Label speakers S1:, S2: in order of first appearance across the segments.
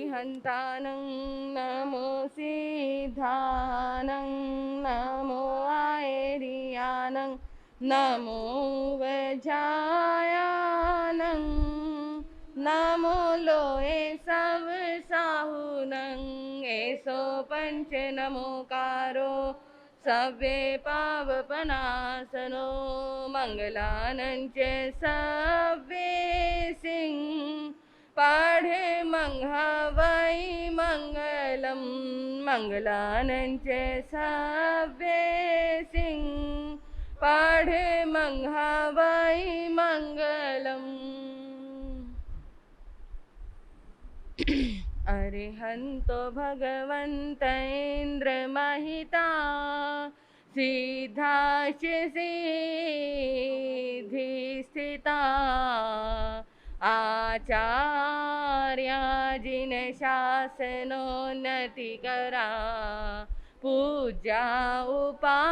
S1: अरिहन्तानं नमो सिद्धानं नमो आयरियानं नमो वजायानं नमो लोए सब साहुनं ऐसो पंच नमोकारो सव्ये पावपनासनो मंगलानं च सव्ये सिंह पाढ़े मंघवै मंगलम मंगलानं च सव्ये सिंह पाढ़े मंघवै मंगलम। अरिहन्तो भगवन्त इन्द्र महिता सिद्धाश्च सिद्धि स्थिता आचार्या जिन शासनोन्नति करा पूजा उपाध्यायिका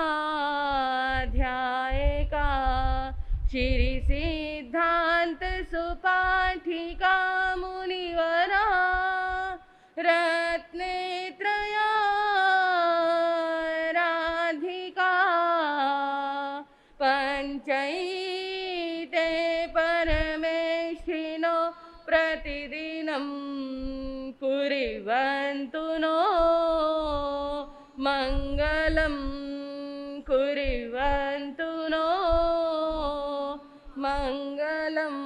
S1: श्री सिद्धांत सुपाठिका मुनिवरा रत्नेत्रया राधिका पंचैते परमेष्ठिनो प्रतिदिनं कुर्वन्तु नो मंगलम कुर्वन्तु नो मंगलम।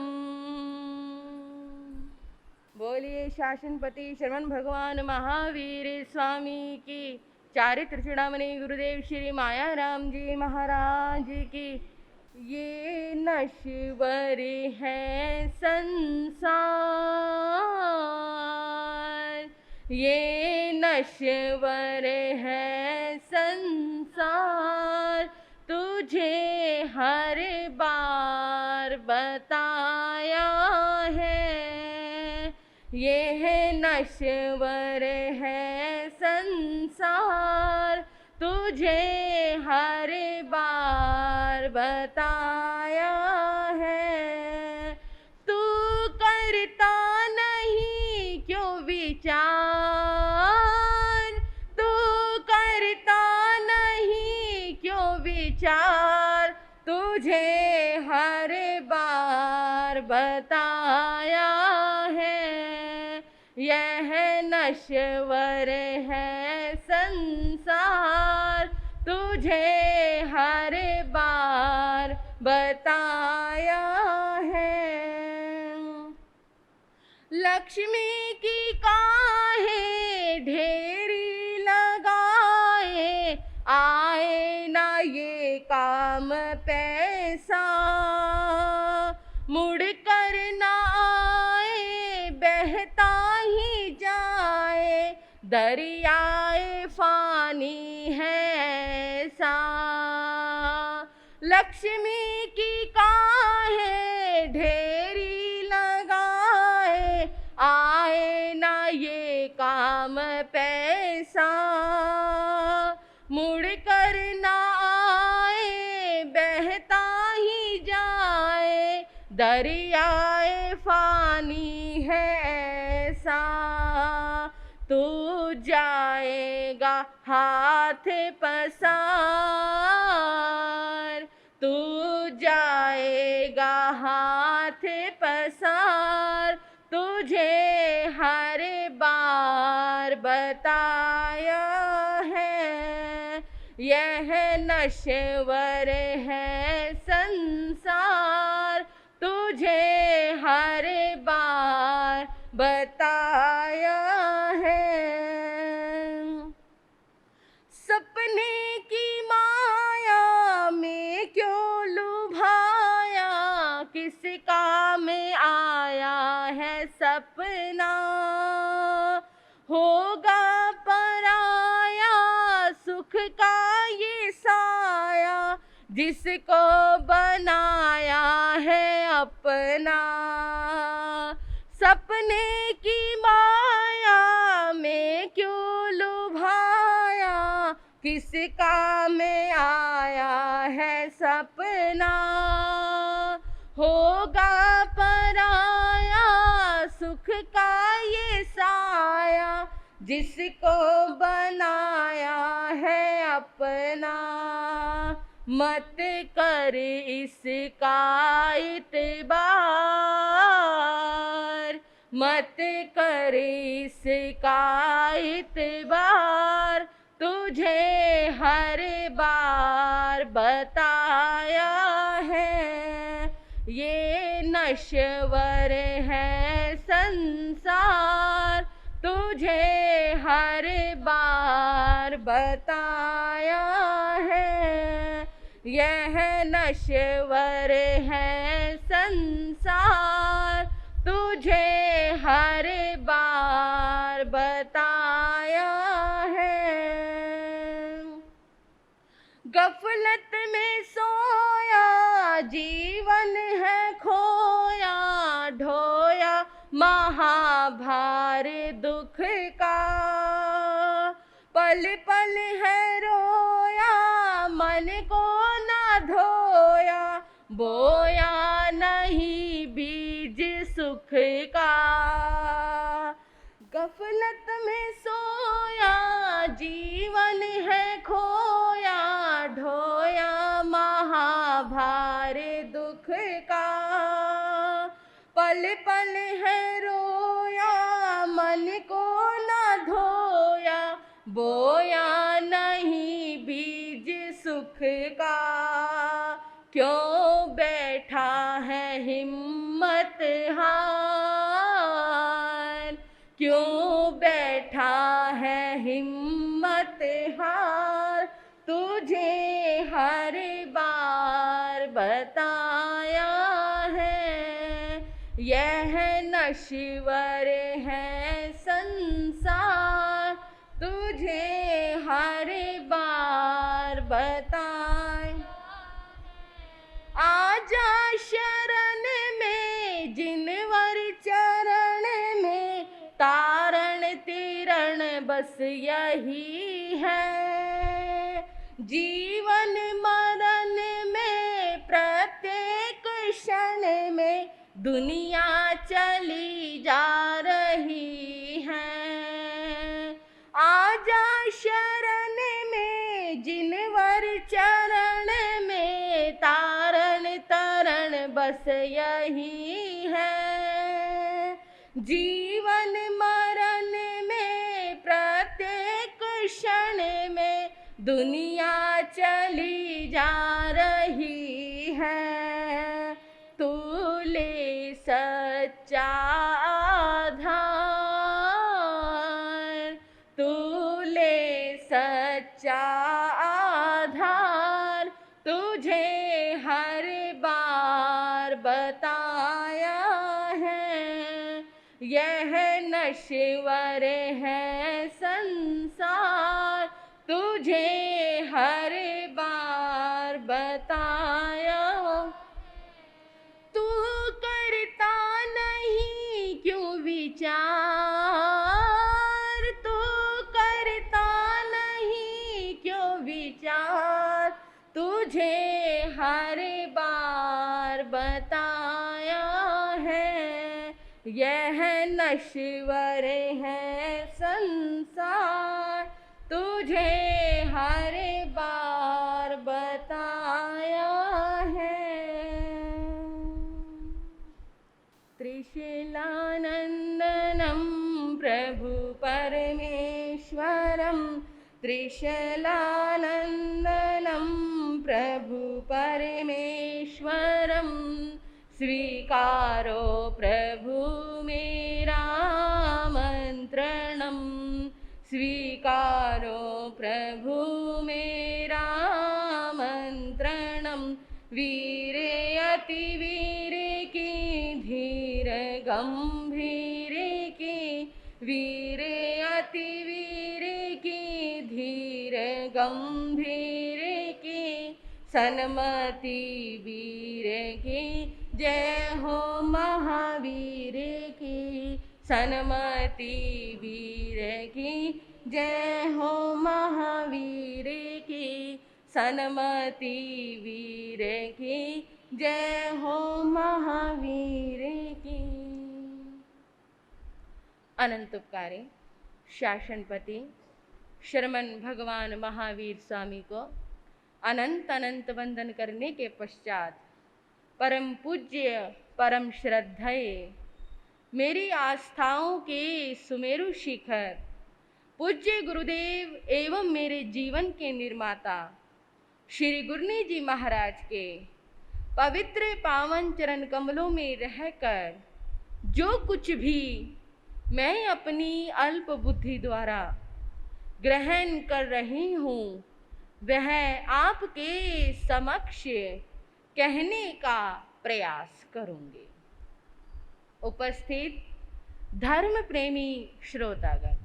S1: बोलिए शासनपति शरवण भगवान महावीर स्वामी की। चारित्र चूड़ामणि गुरुदेव श्री मायाराम जी महाराज की। ये नश्वर है संसार, ये नश्वर है संसार, तुझे हर बार बताया है। यह नश्वर है संसार, तुझे हर बार बताया है। तू करता नहीं क्यों विचार, तू करता नहीं क्यों विचार, तुझे हर बार बताया है। यह नश्वर है संसार, तुझे हर बार बताया है। लक्ष्मी की काहे ढेरी लगाए, आए ना ये काम पैसा, मुड़ कर ना आए बहता ही जाए, दरियाए फानी है ऐसा। लक्ष्मी की काहे ढेरी लगाए, आए ना ये काम पैसा, मुड़ कर ना आए बहता ही जाए, दरियाए फानी है ऐसा। तू जाएगा हाथ पसार, तू जाएगा हाथ पसार, तुझे हर बार बताया है। यह नश्वर है संसार, तुझे हर बार बताया है। सपने की माया में क्यों लुभाया, किस काम आया है सपना, होगा पराया सुख का ये साया, जिसको बनाया है अपना। सपने की माया में क्यों लुभाया, किस काम आया है सपना, होगा पराया सुख का ये साया, जिसको बनाया है अपना, मत कर इसका इत्बार, मत कर इसका इत्बार, तुझे हर बार बताया है। ये नश्वर है संसार, तुझे हर बार बताया है। यह नश्वर है संसार, तुझे हर बार बताया है। गफलत में सोया जीवन है खोया, ढोया महाभार दुख का, पल पल है रोया मन को ना धोया, बोया नहीं बीज सुख का। गफलत में सोया जीवन है खोया, ढोया महाभार दुख का, पल पल है रोया मन को ना धोया, बोया नहीं बीज सुख का। क्यों बैठा है हिम्मत हार, क्यों बैठा है हिम्मत हार, तुझे हर बार बताया है। यह नश्वर है संसार, तुझे हर बार बताए। आजा शरण में जिनवर चरण में, तारण तिरण बस यही है। जीवन मरण में प्रत्येक क्षण में दुनिया चली जा रही है। आजा शरण में जिनवर चरण में, तारण तरण बस यही है। जीवन मरण में प्रत्येक क्षण में दुनिया चली जा रही है। तू ले सच्चा आधार, तू ले सच्चा आधार, तुझे हर बार बताया है। यह नश्वर है संसार, तुझे हर बार बताया। तू करता नहीं क्यों विचार, तू करता नहीं क्यों विचार, तुझे हर बार बताया है। यह नश्वर है संसार, तुझे हर बार बताया है। त्रिशूलानंदनं प्रभु परमेश्वरं, त्रिशूलानंदनं प्रभु परमेश्वरं, स्वीकारो प्रभु मेरा मंत्रणं, स्वीकारो प्रभु मेरा मंत्रणं। वीरे अति वीरे की धीर गंभीर की, वीरे अति वीरे की धीर गंभीर की, सन्मति वीर की जय हो महावीर की, सन्मति वीर की जय हो महावीर की, सन्मति वीर की जय हो महावीर की। अनंत उपकारी शासनपति श्रमण भगवान महावीर स्वामी को अनंत अनंत वंदन करने के पश्चात परम पूज्य परम श्रद्धेय मेरी आस्थाओं के सुमेरु शिखर पूज्य गुरुदेव एवं मेरे जीवन के निर्माता श्री गुरनी जी महाराज के पवित्र पावन चरण कमलों में रहकर जो कुछ भी मैं अपनी अल्प बुद्धि द्वारा ग्रहण कर रही हूँ वह आपके समक्ष कहने का प्रयास करूँगी। उपस्थित धर्म प्रेमी श्रोतागण,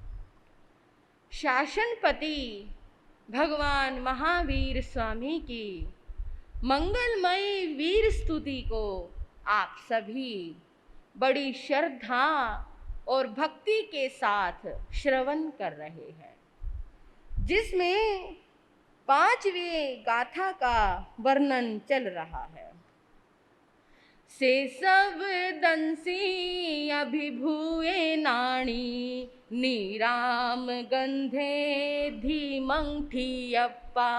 S1: शासनपति भगवान महावीर स्वामी की मंगलमय वीर स्तुति को आप सभी बड़ी श्रद्धा और भक्ति के साथ श्रवण कर रहे हैं, जिसमें 5वें गाथा का वर्णन चल रहा है। से सब दंसी अभिभूए नाणी नीराम गंधे धीमंठी अप्पा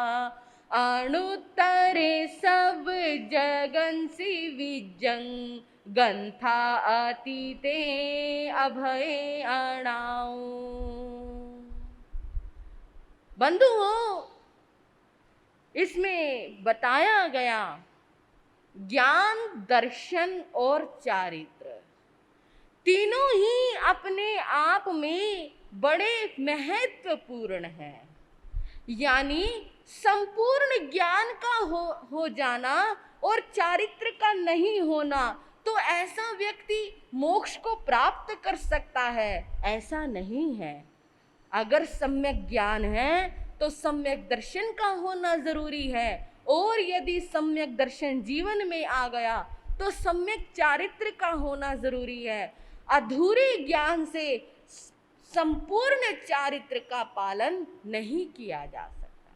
S1: अणुत्तरे सब जगंसी विजंग गंथा अतीते अभय अणाऊ। बंधुओं, इसमें बताया गया ज्ञान, दर्शन और चारित्र तीनों ही अपने आप में बड़े महत्वपूर्ण हैं। यानी संपूर्ण ज्ञान का हो जाना और चारित्र का नहीं होना, तो ऐसा व्यक्ति मोक्ष को प्राप्त कर सकता है, ऐसा नहीं है। अगर सम्यक ज्ञान है तो सम्यक दर्शन का होना जरूरी है, और यदि सम्यक दर्शन जीवन में आ गया तो सम्यक चारित्र का होना जरूरी है। अधूरे ज्ञान से संपूर्ण चारित्र का पालन नहीं किया जा सकता,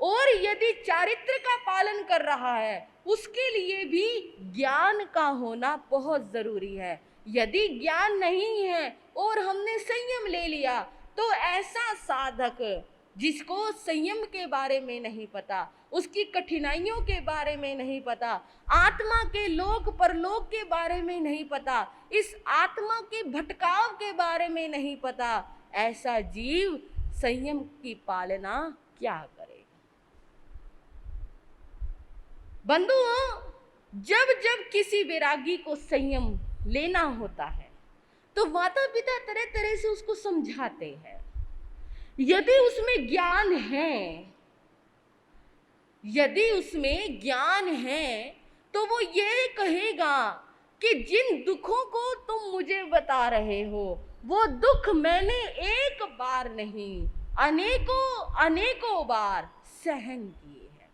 S1: और यदि चारित्र का पालन कर रहा है उसके लिए भी ज्ञान का होना बहुत जरूरी है। यदि ज्ञान नहीं है और हमने संयम ले लिया तो ऐसा साधक जिसको संयम के बारे में नहीं पता, उसकी कठिनाइयों के बारे में नहीं पता, आत्मा के लोक परलोक के बारे में नहीं पता, इस आत्मा के भटकाव के बारे में नहीं पता, ऐसा जीव संयम की पालना क्या करेगा। बंधुओं, जब जब किसी वैरागी को संयम लेना होता है तो माता पिता तरह तरह से उसको समझाते हैं। यदि उसमें ज्ञान है, यदि उसमें ज्ञान है तो वो ये कहेगा कि जिन दुखों को तुम मुझे बता रहे हो वो दुख मैंने एक बार नहीं अनेकों अनेकों बार सहन किए हैं।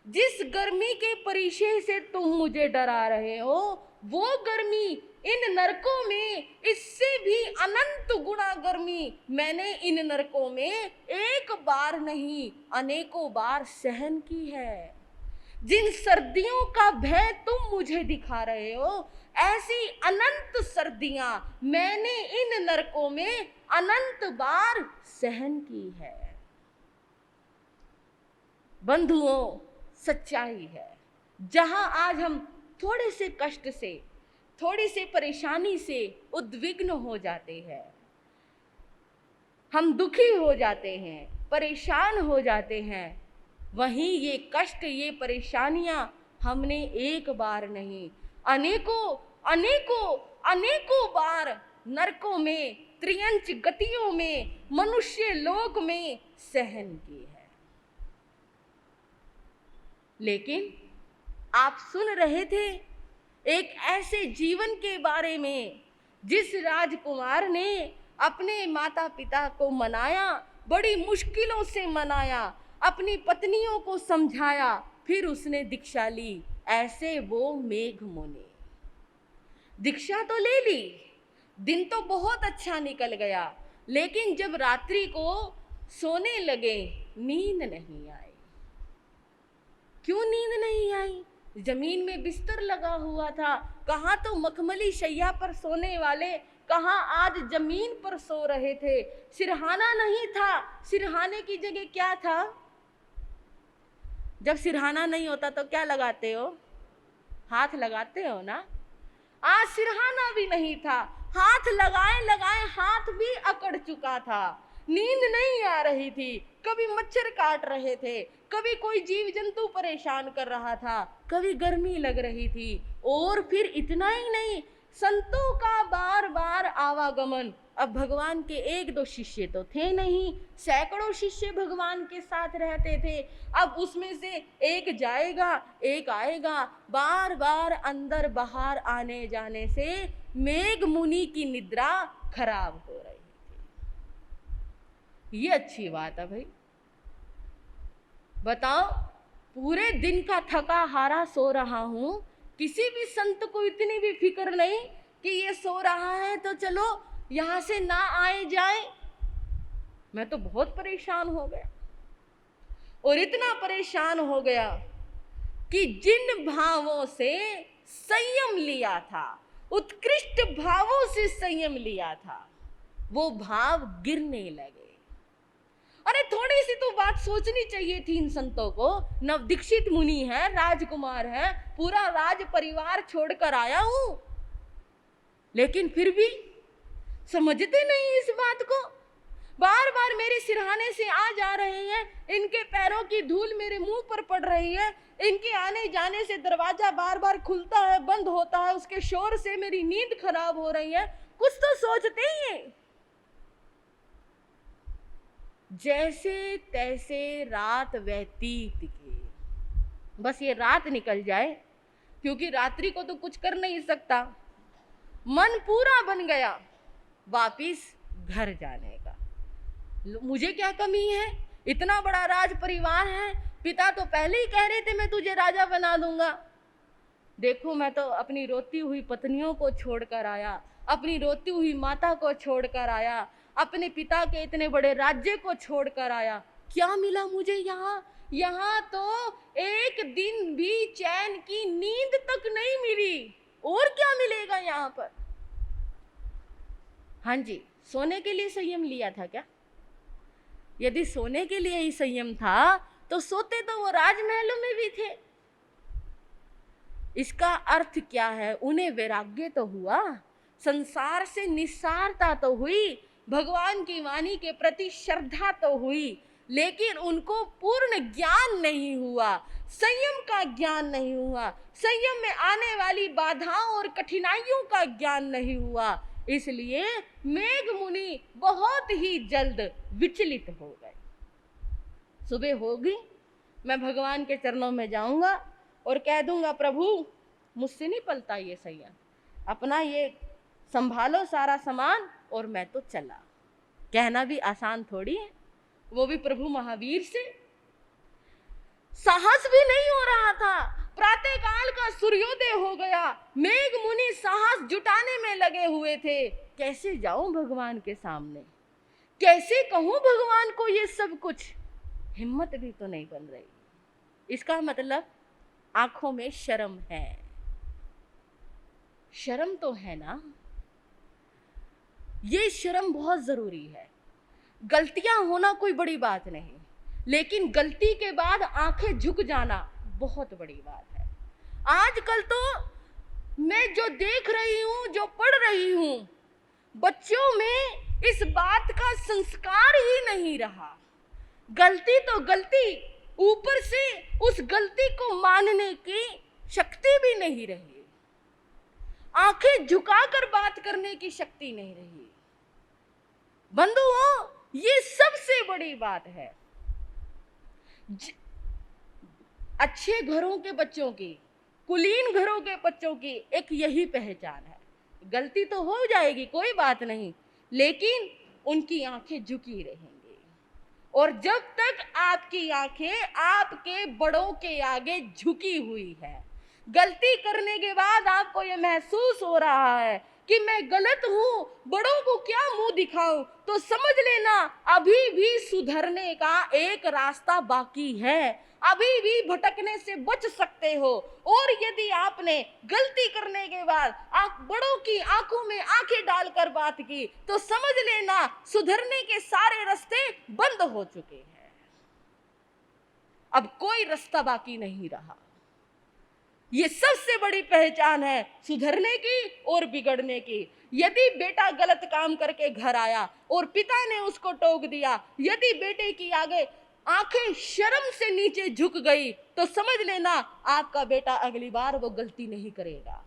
S1: जिस गर्मी के परिचय से तुम मुझे डरा रहे हो वो गर्मी इन नरकों में इससे भी अनंत गुना गर्मी मैंने इन नरकों में एक बार नहीं अनेकों बार सहन की है। जिन सर्दियों का भय तुम मुझे दिखा रहे हो ऐसी अनंत सर्दियां मैंने इन नरकों में अनंत बार सहन की है। बंधुओं, सच्चाई है, जहां आज हम थोड़े से कष्ट से, थोड़ी सी परेशानी से उद्विग्न हो जाते हैं, हम दुखी हो जाते हैं, परेशान हो जाते हैं, वहीं ये कष्ट, ये परेशानियां हमने एक बार नहीं अनेकों अनेकों अनेकों बार नरकों में, त्रियंच गतियों में, मनुष्य लोक में सहन की है। लेकिन आप सुन रहे थे एक ऐसे जीवन के बारे में जिस राजकुमार ने अपने माता पिता को मनाया, बड़ी मुश्किलों से मनाया, अपनी पत्नियों को समझाया, फिर उसने दीक्षा ली। ऐसे वो मेघ मुनि दीक्षा तो ले ली, दिन तो बहुत अच्छा निकल गया, लेकिन जब रात्रि को सोने लगे नींद नहीं आई। क्यों नींद नहीं आई? जमीन में बिस्तर लगा हुआ था, कहाँ तो मखमली शैया पर सोने वाले कहाँ आज जमीन पर सो रहे थे। सिरहाना नहीं था, सिरहाने की जगह क्या था? जब सिरहाना नहीं होता तो क्या लगाते हो? हाथ लगाते हो ना। आज सिरहाना भी नहीं था, हाथ लगाए लगाए हाथ भी अकड़ चुका था। नींद नहीं आ रही थी, कभी मच्छर काट रहे थे, कभी कोई जीव जंतु परेशान कर रहा था, कभी गर्मी लग रही थी। और फिर इतना ही नहीं, संतों का बार बार आवागमन। अब भगवान के एक दो शिष्य तो थे नहीं, सैकड़ों शिष्य भगवान के साथ रहते थे। अब उसमें से एक जाएगा एक आएगा, बार बार अंदर बाहर आने जाने से मेघ मुनि की निद्रा खराब हो रही थी। ये अच्छी बात है भाई। बताओ, पूरे दिन का थका हारा सो रहा हूं, किसी भी संत को इतनी भी फिक्र नहीं कि ये सो रहा है तो चलो यहां से ना आए जाए। मैं तो बहुत परेशान हो गया, और इतना परेशान हो गया कि जिन भावों से संयम लिया था, उत्कृष्ट भावों से संयम लिया था, वो भाव गिरने लगे। अरे थोड़ी सी तो बात सोचनी चाहिए थी इन संतों को। नवदीक्षित मुनि है, राजकुमार है, पूरा राज परिवार छोड़कर आया हूं, लेकिन फिर भी समझते नहीं इस बात को। बार बार मेरे सिरहाने से आ जा रहे हैं, इनके पैरों की धूल मेरे मुंह पर पड़ रही है, इनके आने जाने से दरवाजा बार बार खुलता है बंद होता है, उसके शोर से मेरी नींद खराब हो रही है। कुछ तो सोचते ही हैं। जैसे तैसे रात व्यतीत की, बस ये रात निकल जाए, क्योंकि रात्रि को तो कुछ कर नहीं सकता। मन पूरा बन गया वापिस घर जाने का। मुझे क्या कमी है, इतना बड़ा राज परिवार है, पिता तो पहले ही कह रहे थे मैं तुझे राजा बना दूंगा। देखो मैं तो अपनी रोती हुई पत्नियों को छोड़कर आया, अपनी रोती हुई माता को छोड़कर आया, अपने पिता के इतने बड़े राज्य को छोड़कर आया। क्या मिला मुझे यहाँ? यहाँ तो एक दिन भी चैन की नींद तक नहीं मिली, और क्या मिलेगा यहाँ पर? हाँ जी, सोने के लिए संयम लिया था क्या? यदि सोने के लिए ही संयम था तो सोते तो वो राजमहलों में भी थे। इसका अर्थ क्या है? उन्हें वैराग्य तो हुआ, संसार से निस्सारता तो हुई, भगवान की वाणी के प्रति श्रद्धा तो हुई, लेकिन उनको पूर्ण ज्ञान नहीं हुआ, संयम का ज्ञान नहीं हुआ, संयम में आने वाली बाधाओं और कठिनाइयों का ज्ञान नहीं हुआ। इसलिए मेघ मुनि बहुत ही जल्द विचलित हो गए। सुबह होगी, मैं भगवान के चरणों में जाऊंगा और कह दूंगा प्रभु मुझसे नहीं पलता ये संयम, अपना ये संभालो सारा सामान और मैं तो चला। कहना भी आसान थोड़ी है, वो भी प्रभु महावीर से। साहस भी नहीं हो रहा था, प्रातः काल का सूर्योदय हो गया, मेघ मुनि साहस जुटाने में लगे हुए थे। कैसे जाऊं भगवान के सामने, कैसे कहूं भगवान को ये सब कुछ? हिम्मत भी तो नहीं बन रही। इसका मतलब आंखों में शर्म है। शर्म तो है ना, ये शर्म बहुत जरूरी है। गलतियां होना कोई बड़ी बात नहीं, लेकिन गलती के बाद आंखें झुक जाना बहुत बड़ी बात है। आजकल तो मैं जो देख रही हूं, जो पढ़ रही हूं, बच्चों में इस बात का संस्कार ही नहीं रहा। गलती तो गलती, ऊपर से उस गलती को मानने की शक्ति भी नहीं रही, आंखें झुकाकर बात करने की शक्ति नहीं रही। बंधुओं, ये सबसे बड़ी बात है। अच्छे घरों के बच्चों की, कुलीन घरों के बच्चों की एक यही पहचान है। गलती तो हो जाएगी, कोई बात नहीं, लेकिन उनकी आंखें झुकी रहेंगी। और जब तक आपकी आंखें आपके बड़ों के आगे झुकी हुई है, गलती करने के बाद आपको यह महसूस हो रहा है कि मैं गलत हूं, बड़ों को क्या मुंह दिखाऊं, तो समझ लेना अभी भी सुधरने का एक रास्ता बाकी है, अभी भी भटकने से बच सकते हो। और यदि आपने गलती करने के बाद आप बड़ों की आंखों में आंखें डालकर बात की, तो समझ लेना सुधरने के सारे रास्ते बंद हो चुके हैं, अब कोई रास्ता बाकी नहीं रहा। ये सबसे बड़ी पहचान है सुधरने की और बिगड़ने की। यदि बेटा गलत काम करके घर आया और पिता ने उसको टोक दिया, यदि बेटे की आगे आंखें शर्म से नीचे झुक गई, तो समझ लेना आपका बेटा अगली बार वो गलती नहीं करेगा।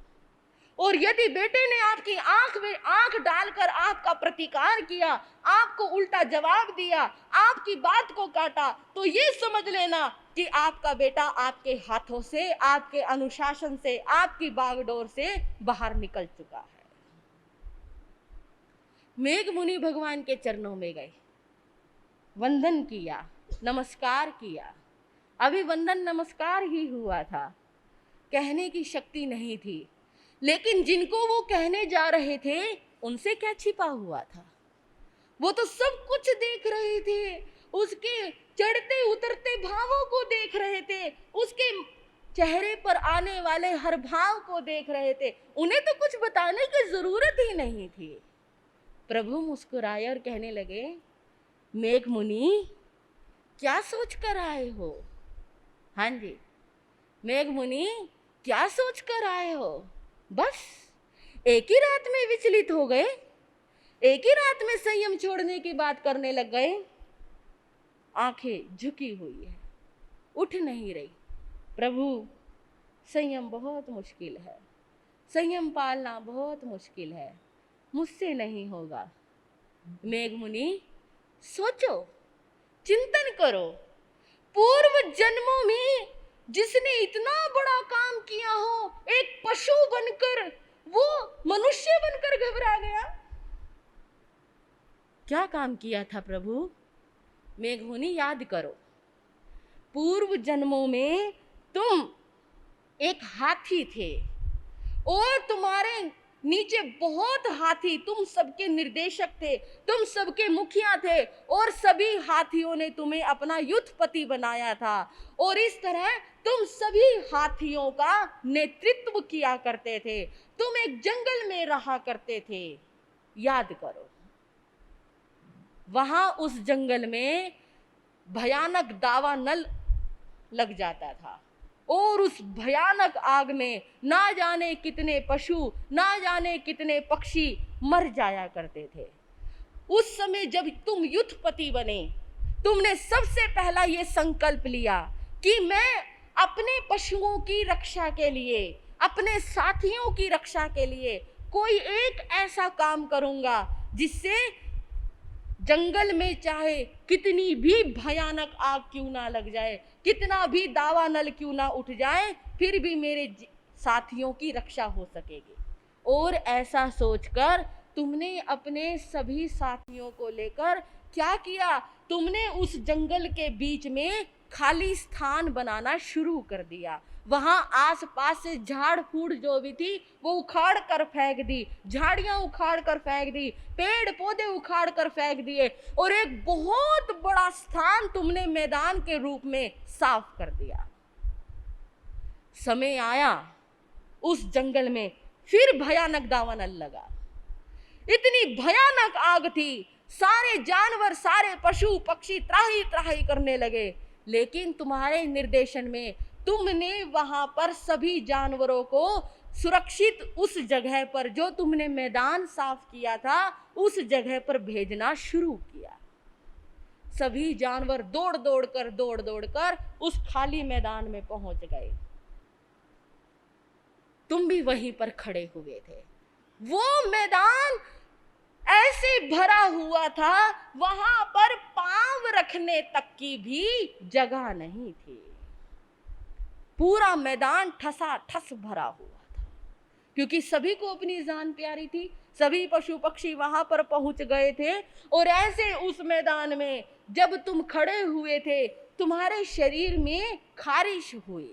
S1: और यदि बेटे ने आपकी आंख में आंख डालकर आपका प्रतिकार किया, आपको उल्टा जवाब दिया, आपकी बात को काटा, तो ये समझ लेना कि आपका बेटा आपके हाथों से, आपके अनुशासन से, आपकी बागडोर से बाहर निकल चुका है। मेघ मुनि भगवान के चरणों में गए, वंदन किया, नमस्कार किया। अभी वंदन नमस्कार ही हुआ था, कहने की शक्ति नहीं थी, लेकिन जिनको वो कहने जा रहे थे उनसे क्या छिपा हुआ था? वो तो सब कुछ देख रहे थे, उसके चढ़ते उतरते भावों को देख रहे थे, उसके चेहरे पर आने वाले हर भाव को देख रहे थे, उन्हें तो कुछ बताने की जरूरत ही नहीं थी। प्रभु मुस्कुराए और कहने लगे, मेघ मुनि क्या सोच कर आए हो? हाँ जी, मेघ मुनि क्या सोच कर आए हो? बस एक ही रात में विचलित हो गए, एक ही रात में संयम छोड़ने की बात करने लग गए। आंखें झुकी हुई है, उठ नहीं रही। प्रभु संयम बहुत मुश्किल है, संयम पालना बहुत मुश्किल है, मुझसे नहीं होगा। मेघ मुनि सोचो, चिंतन करो, पूर्व जन्मों में जिसने इतना बड़ा काम किया हो, एक पशु बनकर वो मनुष्य बनकर घबरा गया। क्या काम किया था प्रभु? मेघ मुनि याद करो, पूर्व जन्मों में तुम एक हाथी थे और तुम्हारे नीचे बहुत हाथी, तुम सबके निर्देशक थे, तुम सबके मुखिया थे, और सभी हाथियों ने तुम्हें अपना युद्धपति बनाया था, और इस तरह तुम सभी हाथियों का नेतृत्व किया करते थे। तुम एक जंगल में रहा करते थे, याद करो। वहां उस जंगल में भयानक दावानल लग जाता था, और उस भयानक आग में ना जाने कितने पशु, ना जाने कितने पक्षी मर जाया करते थे। उस समय जब तुम युद्धपति बने, तुमने सबसे पहला ये संकल्प लिया कि मैं अपने पशुओं की रक्षा के लिए, अपने साथियों की रक्षा के लिए कोई एक ऐसा काम करूंगा जिससे जंगल में चाहे कितनी भी भयानक आग क्यों ना लग जाए, कितना भी दावानल क्यों ना उठ जाए, फिर भी मेरे साथियों की रक्षा हो सकेगी। और ऐसा सोचकर तुमने अपने सभी साथियों को लेकर क्या किया? तुमने उस जंगल के बीच में खाली स्थान बनाना शुरू कर दिया। वहां आसपास से झाड़ फूड़ जो भी थी वो उखाड़ कर फेंक दी, झाड़ियां उखाड़ कर फेंक दी, पेड़ पौधे उखाड़ कर फेंक दिए, और एक बहुत बड़ा स्थान तुमने मैदान के रूप में साफ कर दिया। समय आया, उस जंगल में फिर भयानक दावानल लगा। इतनी भयानक आग थी, सारे जानवर, सारे पशु पक्षी त्राही त्राही करने लगे, लेकिन तुम्हारे निर्देशन में तुमने वहां पर सभी जानवरों को सुरक्षित उस जगह पर, जो तुमने मैदान साफ किया था, उस जगह पर भेजना शुरू किया। सभी जानवर दौड़ दौड़ कर उस खाली मैदान में पहुंच गए। तुम भी वहीं पर खड़े हुए थे। वो मैदान ऐसे भरा हुआ था, वहां पर पांव रखने तक की भी जगह नहीं थी। पूरा मैदान ठसा ठस भरा हुआ था, क्योंकि सभी को अपनी जान प्यारी थी। सभी पशु पक्षी वहां पर पहुंच गए थे, और ऐसे उस मैदान में जब तुम खड़े हुए थे, तुम्हारे शरीर में खारिश हुई।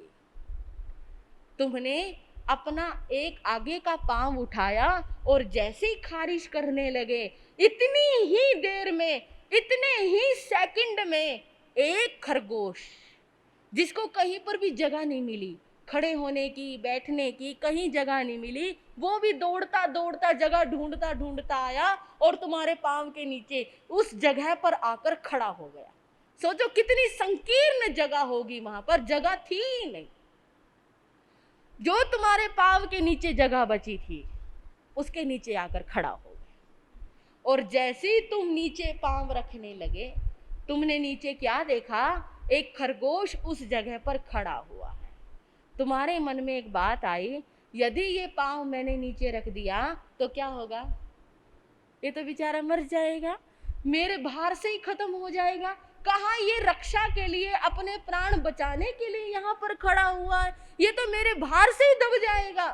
S1: तुमने अपना एक आगे का पांव उठाया और जैसे ही खारिश करने लगे, इतनी ही देर में, इतने ही सेकंड में एक खरगोश, जिसको कहीं पर भी जगह नहीं मिली, खड़े होने की, बैठने की कहीं जगह नहीं मिली, वो भी दौड़ता दौड़ता जगह ढूंढता ढूंढता आया और तुम्हारे पांव के नीचे उस जगह पर आकर खड़ा हो गया। सोचो कितनी संकीर्ण जगह होगी, वहां पर जगह थी ही नहीं। जो तुम्हारे पांव के नीचे जगह बची थी उसके नीचे आकर खड़ा हो गए। और जैसे ही तुम नीचे पांव रखने लगे, तुमने नीचे क्या देखा? एक खरगोश उस जगह पर खड़ा हुआ है। तुम्हारे मन में एक बात आई, यदि ये पांव मैंने नीचे रख दिया तो क्या होगा? ये तो बेचारा मर जाएगा, मेरे भार से ही खत्म हो जाएगा। कहाँ ये रक्षा के लिए, अपने प्राण बचाने के लिए यहाँ पर खड़ा हुआ है, ये तो मेरे भार से ही दब जाएगा।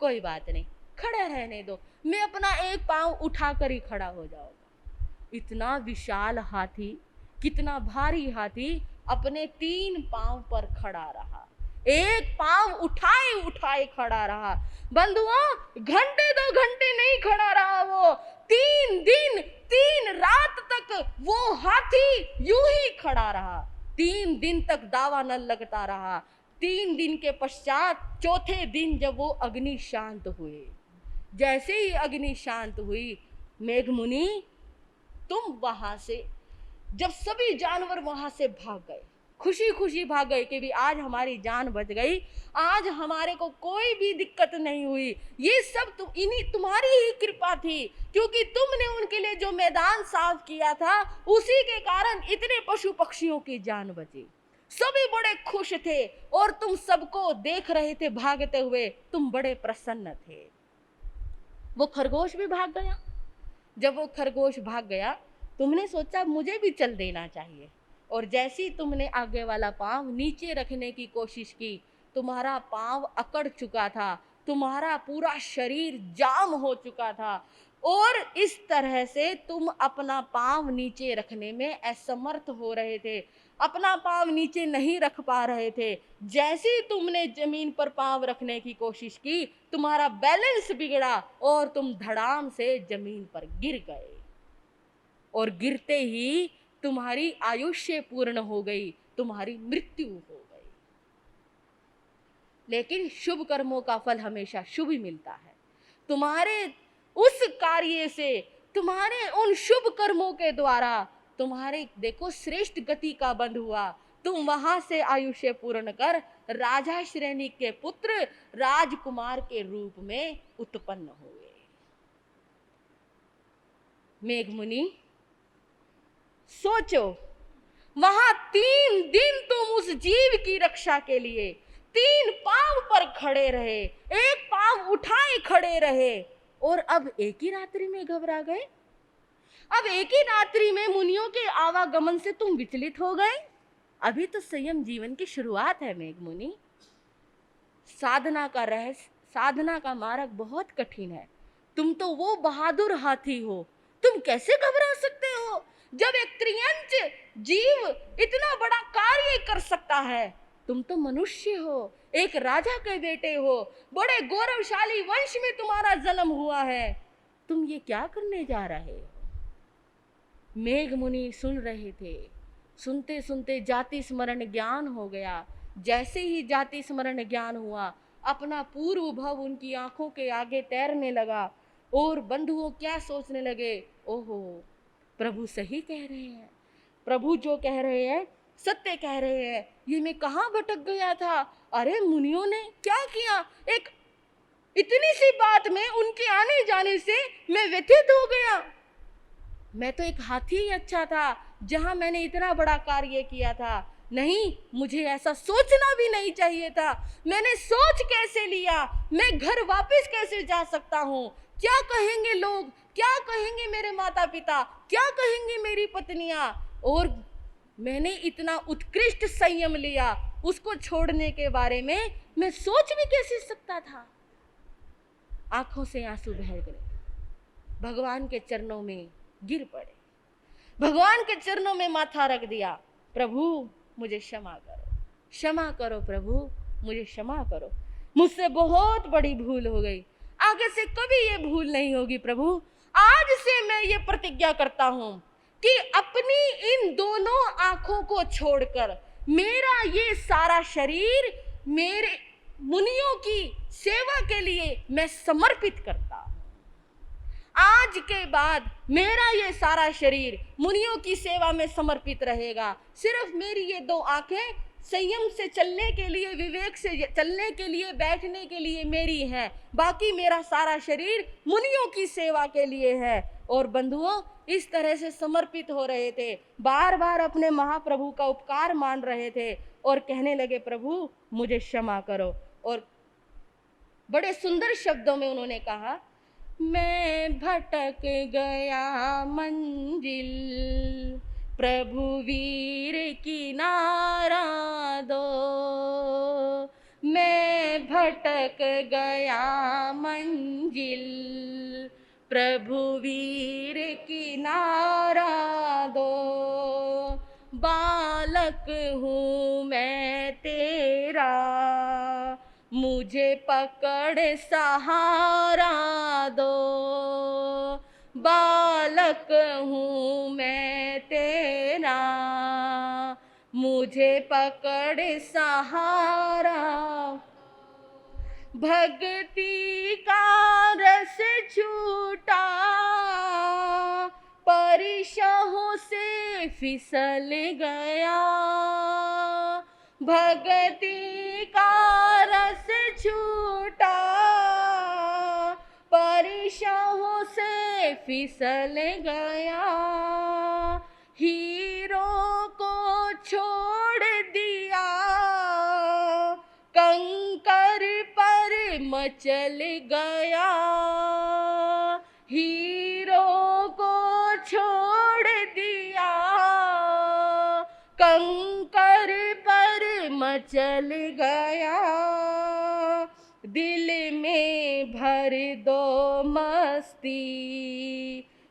S1: कोई बात नहीं, खड़ा रहने दो, मैं अपना एक पांव उठाकर ही खड़ा हो जाऊंगा। इतना विशाल हाथी, कितना भारी हाथी अपने 3 पांव पर खड़ा रहा, एक पांव उठाए उठाए खड़ा रहा। बंधुओं, घंटे 2 घंटे नहीं खड़ा रहा, वो 3 दिन 3 रात तक वो हाथी यूं ही खड़ा रहा। 3 दिन तक दावा न लगता रहा। 3 दिन के पश्चात चौथे दिन जब वो अग्नि शांत हुए, जैसे ही अग्नि शांत हुई, मेघमुनि तुम वहां से, जब सभी जानवर वहां से भाग गए, खुशी खुशी भाग गए कि भी आज हमारी जान बच गई, आज हमारे को कोई भी दिक्कत नहीं हुई, ये सब तुम्हारी ही कृपा थी, क्योंकि तुमने उनके लिए जो मैदान साफ किया था उसी के कारण इतने पशु पक्षियों की जान बची। सभी बड़े खुश थे और तुम सबको देख रहे थे भागते हुए, तुम बड़े प्रसन्न थे। वो खरगोश भी भाग गया। जब वो खरगोश भाग गया, तुमने सोचा मुझे भी चल देना चाहिए, और जैसे ही तुमने आगे वाला पांव नीचे रखने की कोशिश की, तुम्हारा पांव अकड़ चुका था, तुम्हारा पूरा शरीर जाम हो चुका था, और इस तरह से तुम अपना पांव नीचे रखने में असमर्थ हो रहे थे, अपना पांव नीचे नहीं रख पा रहे थे। जैसे ही तुमने जमीन पर पांव रखने की कोशिश की, तुम्हारा बैलेंस बिगड़ा और तुम धड़ाम से जमीन पर गिर गए, और गिरते ही तुम्हारी आयुष्य पूर्ण हो गई, तुम्हारी मृत्यु हो गई। लेकिन शुभ कर्मों का फल हमेशा शुभ ही मिलता है। तुम्हारे उस कार्य से, तुम्हारे उन शुभ कर्मों के द्वारा तुम्हारे देखो श्रेष्ठ गति का बंध हुआ। तुम वहां से आयुष्य पूर्ण कर राजा श्रेणी के पुत्र राजकुमार के रूप में उत्पन्न हुए। मेघमुनि सोचो, वहां 3 दिन तुम उस जीव की रक्षा के लिए 3 पांव पर खड़े रहे, एक पांव उठाए खड़े रहे, और अब एक ही रात्रि में घबरा गए। अब एक ही रात्रि में मुनियों के आवागमन से तुम विचलित हो गए। अभी तो संयम जीवन की शुरुआत है मेघमुनि। साधना का रहस्य, साधना का मार्ग बहुत कठिन है। तुम तो वो बहादुर हाथी हो, तुम कैसे घबरा सकते हो? जब एक त्रियंच जीव इतना बड़ा कार्य कर सकता है, तुम तो मनुष्य हो, एक राजा के बेटे हो, बड़े गौरवशाली वंश में तुम्हारा जन्म हुआ है, तुम ये क्या करने जा रहे हो? मेघमुनि सुन रहे थे। सुनते सुनते जाति स्मरण ज्ञान हो गया। जैसे ही जाति स्मरण ज्ञान हुआ, अपना पूर्व भव उनकी आंखों के आगे तैरने लगा, और बंधुओं क्या सोचने लगे, ओहो प्रभु सही कह रहे हैं, प्रभु जो कह रहे हैं सत्य कह रहे हैं, ये मैं कहाँ भटक गया था। अरे मुनियों ने क्या किया, एक इतनी सी बात में उनके आने जाने से मैं व्यथित हो गया। मैं तो एक हाथी ही अच्छा था, जहां मैंने इतना बड़ा कार्य किया था। नहीं, मुझे ऐसा सोचना भी नहीं चाहिए था। मैंने सोच कैसे लिया, मैं घर वापस कैसे जा सकता हूँ? क्या कहेंगे लोग, क्या कहेंगे मेरे माता पिता, क्या कहेंगे मेरी पत्नियां? और मैंने इतना उत्कृष्ट संयम लिया, उसको छोड़ने के बारे में मैं सोच भी कैसे सकता था? आंखों से आंसू बह गए, भगवान के चरणों में गिर पड़े, भगवान के चरणों में माथा रख दिया। प्रभु मुझे क्षमा करो, क्षमा करो प्रभु, मुझे क्षमा करो। मुझसे बहुत बड़ी भूल हो गई, आगे से कभी ये भूल नहीं होगी प्रभु। आज से मैं ये प्रतिज्ञा करता हूं कि अपनी इन दोनों आंखों को छोड़कर मेरा ये सारा शरीर मेरे मुनियों की सेवा के लिए मैं समर्पित करता हूं। आज के बाद मेरा ये सारा शरीर मुनियों की सेवा में समर्पित रहेगा। सिर्फ मेरी ये दो आंखें संयम से चलने के लिए, विवेक से चलने के लिए, बैठने के लिए मेरी है, बाकी मेरा सारा शरीर मुनियों की सेवा के लिए है। और बंधुओं, इस तरह से समर्पित हो रहे थे, बार बार अपने महाप्रभु का उपकार मान रहे थे और कहने लगे प्रभु मुझे क्षमा करो। और बड़े सुंदर शब्दों में उन्होंने कहा, मैं भटक गया मंजिल, प्रभु वीर किनारा दो। मैं भटक गया मंजिल, प्रभु वीर किनारा दो। बालक हूँ मैं तेरा, मुझे पकड़ सहारा दो। बालक हूँ मैं तेरा, मुझे पकड़ सहारा। भक्ति का रस छूटा, परिशहों से फिसल गया। भक्ति का रस छूटा, परिशहों से फिसल गया। हीरों को छोड़ दिया, कंकर पर मचल गया। हीरों को छोड़ दिया, कंकर पर मचल गया। दिल में भर दो मस्ती,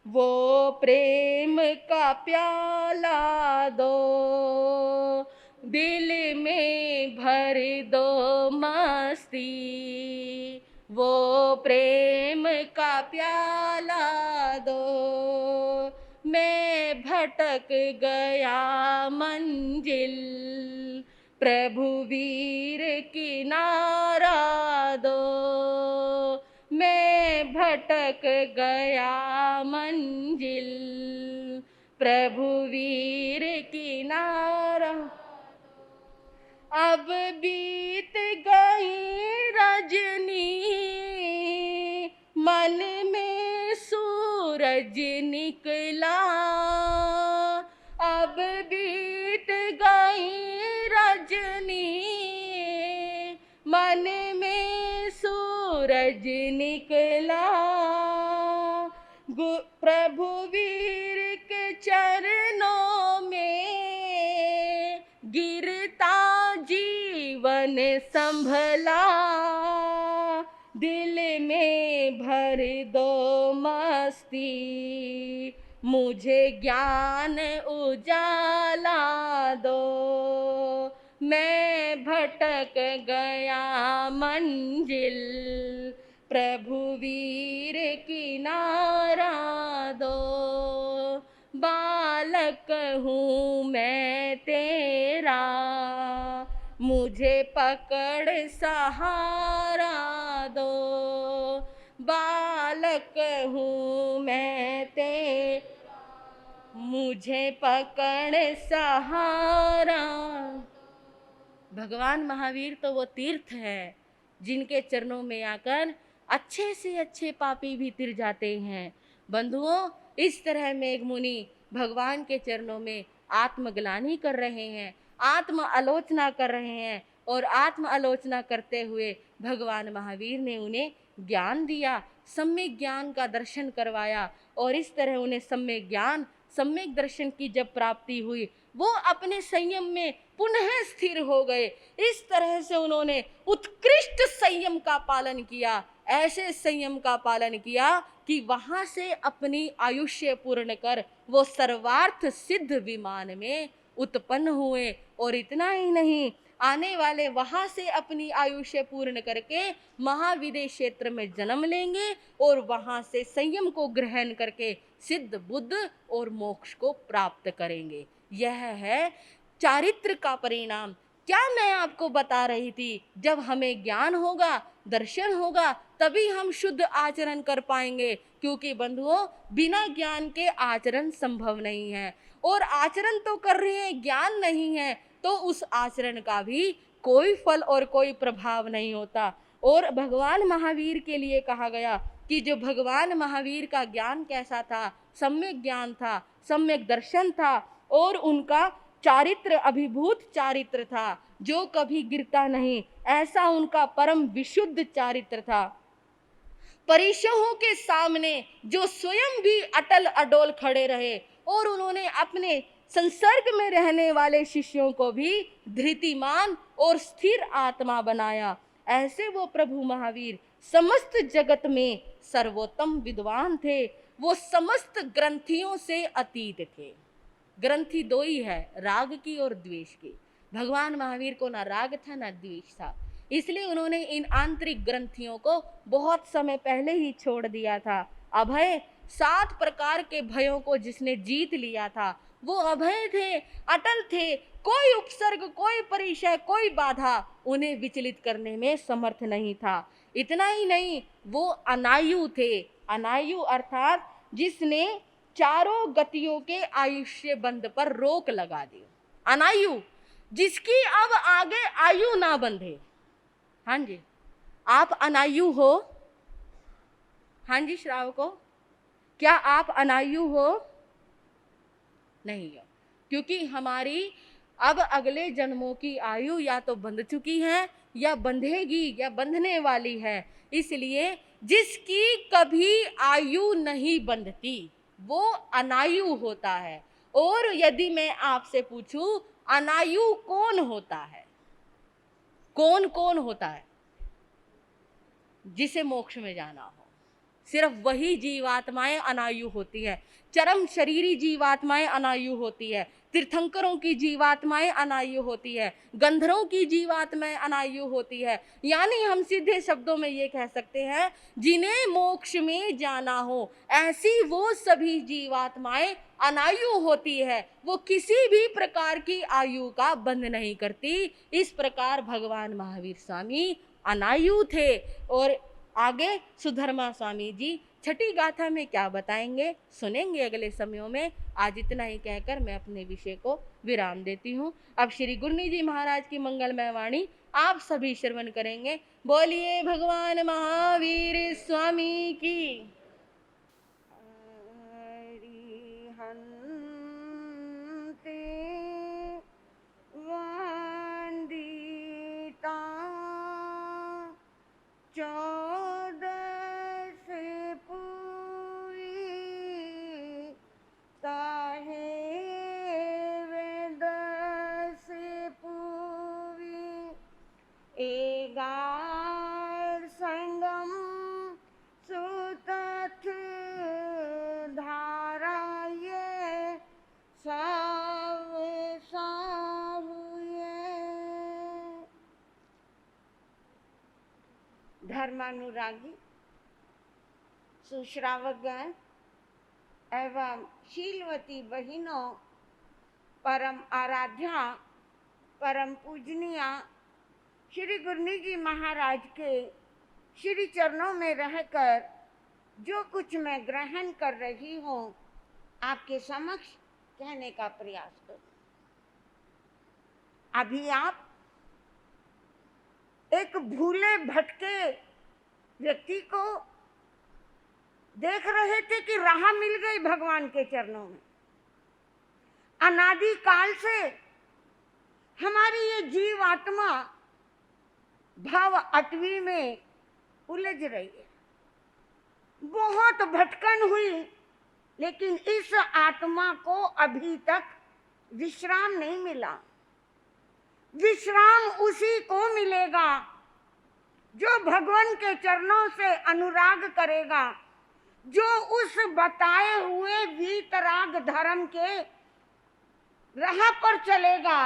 S1: वो प्रेम का प्याला दो। दिल में भर दो मस्ती, वो प्रेम का प्याला दो। मैं भटक गया मंजिल, प्रभु वीर किनारा दो। मैं भटक गया मंजिल, प्रभु वीर किनारा। अब बीत गई रजनी, मन में सूरज निकला। अब बीत गई रजनी, मन में सूरज निकला। प्रभु वीर के चरणों में गिरता जीवन संभला। दिल में भर दो मस्ती, मुझे ज्ञान उजाला दो। मैं भटक गया मंजिल, प्रभु वीर किनारा दो। बालक हूँ मैं तेरा, मुझे पकड़ सहारा दो। बालक हूँ मैं तेरा, मुझे पकड़ सहारा। भगवान महावीर तो वो तीर्थ है जिनके चरणों में आकर अच्छे से अच्छे पापी भी तिर जाते हैं। बंधुओं, इस तरह मेघ मुनि भगवान के चरणों में आत्मग्लानि कर रहे हैं, आत्म आलोचना कर रहे हैं। और आत्म आलोचना करते हुए भगवान महावीर ने उन्हें ज्ञान दिया, सम्यक ज्ञान का दर्शन करवाया। और इस तरह उन्हें सम्यक ज्ञान, सम्यक दर्शन की जब प्राप्ति हुई, वो अपने संयम में पुनः स्थिर हो गए। इस तरह से उन्होंने उत्कृष्ट संयम का पालन किया, ऐसे संयम का पालन किया कि वहां से अपनी आयुष्य पूर्ण कर वो सर्वार्थ सिद्ध विमान में उत्पन्न हुए। और इतना ही नहीं, आने वाले वहां से अपनी आयुष्य पूर्ण करके महाविदेह क्षेत्र में जन्म लेंगे और वहां से संयम को ग्रहण करके सिद्ध बुद्ध और मोक्ष को प्राप्त करेंगे। यह है चारित्र का परिणाम। क्या मैं आपको बता रही थी, जब हमें ज्ञान होगा, दर्शन होगा, तभी हम शुद्ध आचरण कर पाएंगे, क्योंकि बंधुओं बिना ज्ञान के आचरण संभव नहीं है। और आचरण तो कर रहे हैं, ज्ञान नहीं है तो उस आचरण का भी कोई फल और कोई प्रभाव नहीं होता। और भगवान महावीर के लिए कहा गया कि जो भगवान महावीर का ज्ञान कैसा था, सम्यक ज्ञान था, सम्यक दर्शन था और उनका चारित्र अभिभूत चारित्र था जो कभी गिरता नहीं, ऐसा उनका परम विशुद्ध चारित्र था। परिशहों के सामने जो स्वयं भी अटल अडोल खड़े रहे और उन्होंने अपने संसर्ग में रहने वाले शिष्यों को भी धृतिमान और स्थिर आत्मा बनाया, ऐसे वो प्रभु महावीर समस्त जगत में सर्वोत्तम विद्वान थे। वो समस्त ग्रंथियों से अतीत थे। ग्रंथि दो ही है, राग की और द्वेष की। भगवान महावीर को ना राग था ना द्वेष था, इसलिए उन्होंने इन आंतरिक ग्रंथियों को बहुत समय पहले ही छोड़ दिया था। अभय, 7 प्रकार के भयों को जिसने जीत लिया था वो अभय थे, अटल थे। कोई उपसर्ग, कोई परिचय, कोई बाधा उन्हें विचलित करने में समर्थ नहीं था। इतना ही नहीं, वो अनायु थे। अनायु अर्थात जिसने चारों गतियों के आयुष्य बंध पर रोक लगा दी। अनायु, जिसकी अब आगे आयु ना बंधे। हाँ जी, आप अनायु हो? हाँ जी श्रावको, क्या आप अनायु हो? नहीं हो, क्योंकि हमारी अब अगले जन्मों की आयु या तो बंध चुकी है या बंधेगी या बंधने वाली है। इसलिए जिसकी कभी आयु नहीं बंधती वो अनायु होता है। और यदि मैं आपसे पूछूं अनायु कौन होता है, कौन कौन होता है? जिसे मोक्ष में जाना हो, सिर्फ वही जीवात्माएं अनायु होती है। चरम शरीरी जीवात्माएं अनायु होती है, तीर्थंकरों की जीवात्माएं अनायु होती है, गंधर्वों की जीवात्माएं अनायु होती है। यानी हम सीधे शब्दों में ये कह सकते हैं, जिन्हें मोक्ष में जाना हो ऐसी वो सभी जीवात्माएं अनायु होती है। वो किसी भी प्रकार की आयु का बंध नहीं करती। इस प्रकार भगवान महावीर स्वामी अनायु थे। और आगे सुधर्मा स्वामी जी छठी गाथा में क्या बताएंगे सुनेंगे अगले समयों में। आज इतना ही कहकर मैं अपने विषय को विराम देती हूँ। अब श्री गुरनी जी महाराज की मंगलमय वाणी आप सभी श्रवण करेंगे। बोलिए भगवान महावीर स्वामी की।
S2: धर्मानुरागी सुश्रावकगण एवं शीलवती बहिनों, परम आराध्या, परम पूजनीय श्री गुरनी जी महाराज के श्री चरणों में रहकर जो कुछ मैं ग्रहण कर रही हूँ आपके समक्ष कहने का प्रयास करूँ। अभी आप एक भूले भटके व्यक्ति को देख रहे थे कि राह मिल गई भगवान के चरणों में। अनादि काल से हमारी ये जीव आत्मा भाव अटवी में उलझ रही है। बहुत भटकन हुई, लेकिन इस आत्मा को अभी तक विश्राम नहीं मिला। विश्राम उसी को मिलेगा जो भगवान के चरणों से अनुराग करेगा, जो उस बताए हुए वीतराग धर्म के राह पर चलेगा,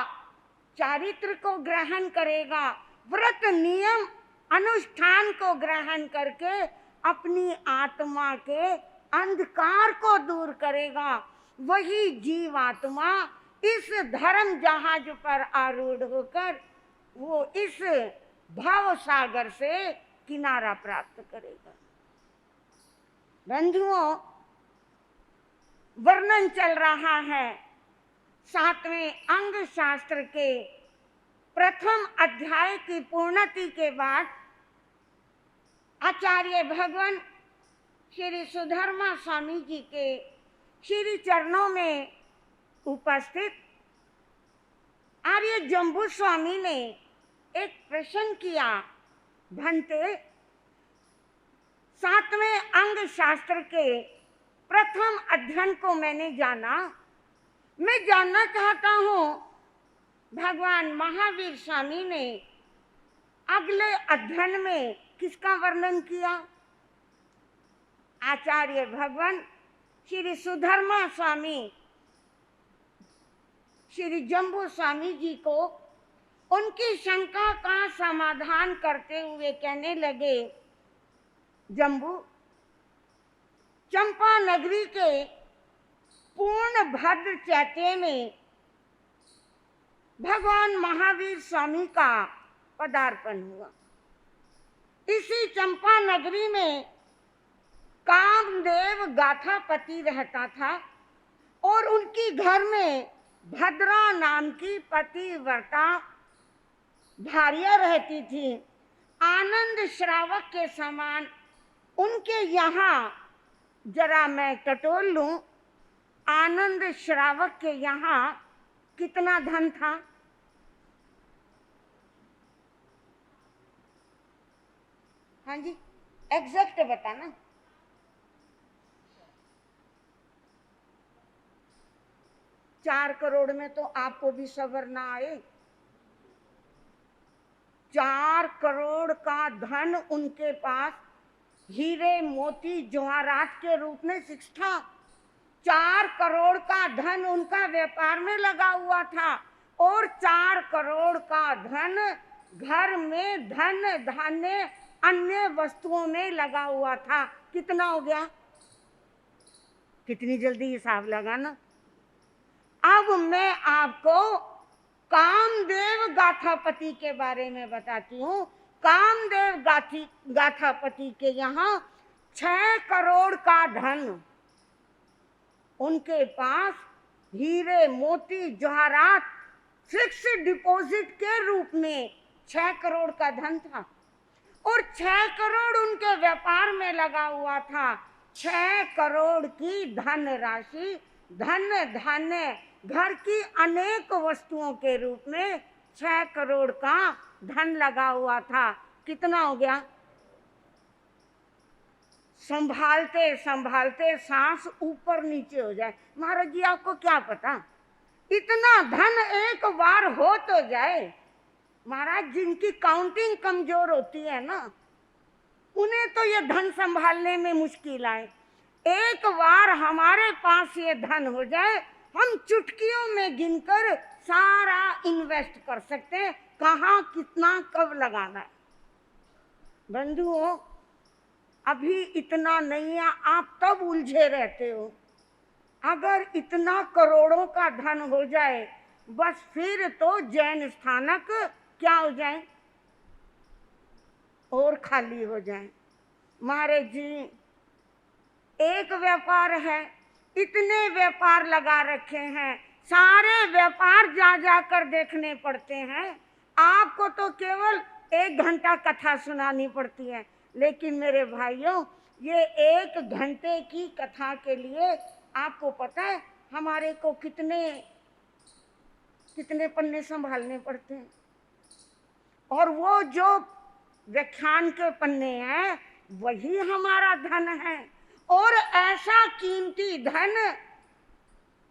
S2: चारित्र को ग्रहण करेगा, व्रत नियम अनुष्ठान को ग्रहण करके अपनी आत्मा के अंधकार को दूर करेगा, वही जीवात्मा इस धर्म जहाज पर आरूढ़ होकर वो इस भव सागर से किनारा प्राप्त करेगा। बंधुओं, वर्णन चल रहा है 7वें अंग शास्त्र के प्रथम अध्याय की पूर्णति के बाद आचार्य भगवान श्री सुधर्मा स्वामी जी के श्री चरणों में उपस्थित आर्य जम्बू स्वामी ने एक प्रश्न किया, भंते 7वें अंग शास्त्र के प्रथम अध्ययन को मैंने जाना, मैं जानना चाहता हूँ भगवान महावीर स्वामी ने अगले अध्ययन में किसका वर्णन किया? आचार्य भगवान श्री सुधर्मा स्वामी श्री जम्बू स्वामी जी को उनकी शंका का समाधान करते हुए कहने लगे, जम्बू, चंपा नगरी के पूर्ण भद्र चैत्य में भगवान महावीर स्वामी का पदार्पण हुआ। इसी चंपा नगरी में कामदेव गाथापति रहता था और उनकी घर में भद्रा नाम की पतिव्रता भार्या रहती थी। आनंद श्रावक के समान उनके यहाँ, जरा मैं टटोल लूं, आनंद श्रावक के यहाँ कितना धन था? हाँ जी, एग्जैक्ट बताना। 4 करोड़ में तो आपको भी सबर ना आए। 4 करोड़ का धन उनके पास हीरे मोती जवाहरात के रूप में फिक्स था। 4 करोड़ का धन उनका व्यापार में लगा हुआ था और 4 करोड़ का धन घर में धन धान्य अन्य वस्तुओं में लगा हुआ था। कितना हो गया? कितनी जल्दी हिसाब लगाना। अब मैं आपको कामदेव गाथापति के बारे में बताती हूँ। कामदेव गाथापति के यहाँ 6 करोड़ का धन उनके पास हीरे मोती जवाहरात फिक्स डिपॉजिट के रूप में 6 करोड़ का धन था और 6 करोड़ उनके व्यापार में लगा हुआ था। 6 करोड़ की धन राशि धन धान्य घर की अनेक वस्तुओं के रूप में 6 करोड़ का धन लगा हुआ था। कितना हो गया? संभालते संभालते सांस ऊपर नीचे हो जाए। महाराज जी, आपको क्या पता, इतना धन एक बार हो तो जाए। महाराज, जिनकी काउंटिंग कमजोर होती है ना, उन्हें तो ये धन संभालने में मुश्किल आए। एक बार हमारे पास ये धन हो जाए, हम चुटकियों में गिनकर सारा इन्वेस्ट कर सकते हैं, कहाँ कितना कब लगाना है। बंधुओं, अभी इतना नहीं है, आप तब उलझे रहते हो। अगर इतना करोड़ों का धन हो जाए, बस फिर तो जैन स्थानक क्या हो जाए, और खाली हो जाए। महाराज जी, एक व्यापार है, इतने व्यापार लगा रखे हैं, सारे व्यापार जा जाकर देखने पड़ते हैं। आपको तो केवल 1 घंटा कथा सुनानी पड़ती है, लेकिन मेरे भाइयों, ये 1 घंटे की कथा के लिए आपको पता है हमारे को कितने पन्ने संभालने पड़ते हैं। और वो जो व्याख्यान के पन्ने हैं, वही हमारा धन है। और ऐसा कीमती धन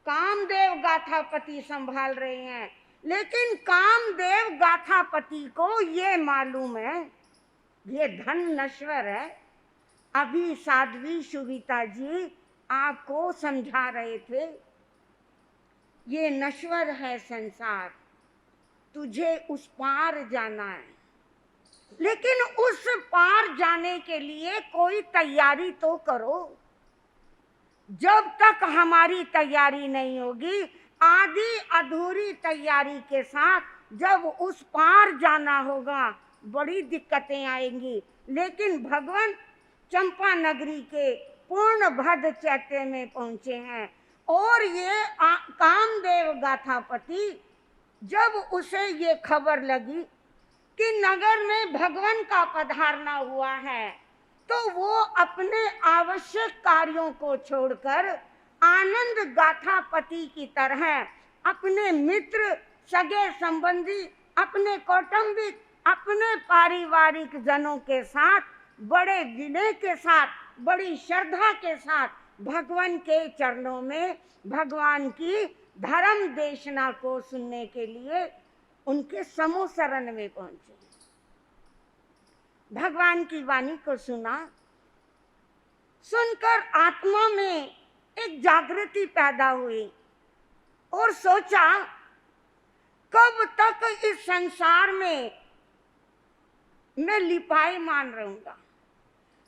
S2: कामदेव गाथापति संभाल रहे हैं, लेकिन कामदेव गाथापति को ये मालूम है ये धन नश्वर है। अभी साध्वी सुविता जी आपको समझा रहे थे, ये नश्वर है संसार, तुझे उस पार जाना है, लेकिन उस पार जाने के लिए कोई तैयारी तो करो। जब तक हमारी तैयारी नहीं होगी, आधी अधूरी तैयारी के साथ जब उस पार जाना होगा, बड़ी दिक्कतें आएंगी। लेकिन भगवान चंपा नगरी के पूर्ण भद्र चैत्य में पहुंचे हैं, और ये कामदेव गाथापति, जब उसे ये खबर लगी कि नगर में भगवान का पधारना हुआ है, तो वो अपने आवश्यक कार्यों को छोड़कर आनंद गाथापति की तरह अपने मित्र, सगे संबंधी, अपने कौटुंबिक, अपने पारिवारिक जनों के साथ बड़े विनय के साथ, बड़ी श्रद्धा के साथ भगवान के चरणों में भगवान की धर्म देशना को सुनने के लिए उनके समूह शरण में पहुंचे। भगवान की वाणी को सुना, सुनकर आत्मा में एक जागृति पैदा हुई और सोचा, कब तक इस संसार में मैं लिपायमान रहूंगा।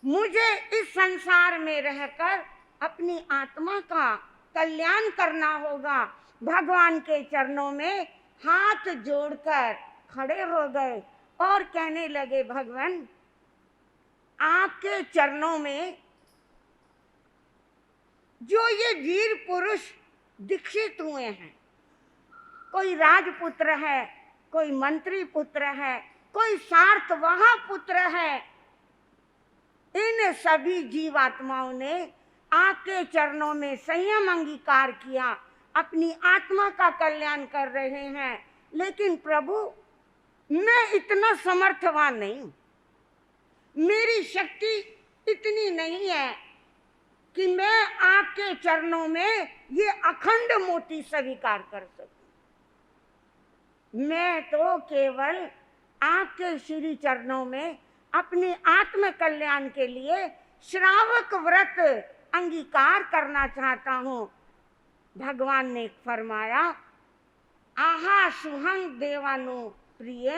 S2: मुझे इस संसार में रहकर अपनी आत्मा का कल्याण करना होगा। भगवान के चरणों में हाथ जोड़कर खड़े हो गए और कहने लगे, भगवान, आपके चरणों में जो ये वीर पुरुष दीक्षित हुए हैं, कोई राजपुत्र है, कोई मंत्री पुत्र है, कोई सार्थवाह पुत्र है, इन सभी जीवात्माओं ने आपके चरणों में संयम अंगीकार किया, अपनी आत्मा का कल्याण कर रहे हैं। लेकिन प्रभु, मैं इतना समर्थवान नहीं, मेरी शक्ति इतनी नहीं है कि मैं आपके चरणों में ये अखंड मोती स्वीकार कर सकूं। मैं तो केवल आपके श्री चरणों में अपने आत्म कल्याण के लिए श्रावक व्रत अंगीकार करना चाहता हूं। भगवान ने फरमाया, आहा सुहंग देवानु प्रिय,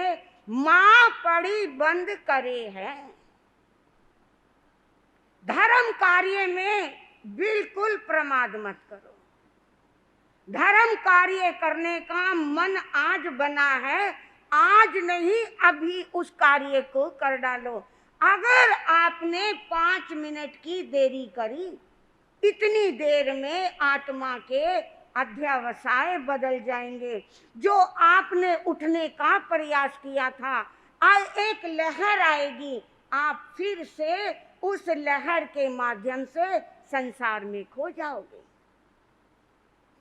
S2: मां पड़ी बंद करे है। धर्म कार्य में बिल्कुल प्रमाद मत करो। धर्म कार्य करने का मन आज बना है, आज नहीं अभी उस कार्य को कर डालो। अगर आपने 5 मिनट की देरी करी, इतनी देर में आत्मा के अध्यवसाय बदल जाएंगे। जो आपने उठने का प्रयास किया था, आज एक लहर आएगी, आप फिर से उस लहर के माध्यम से संसार में खो जाओगे।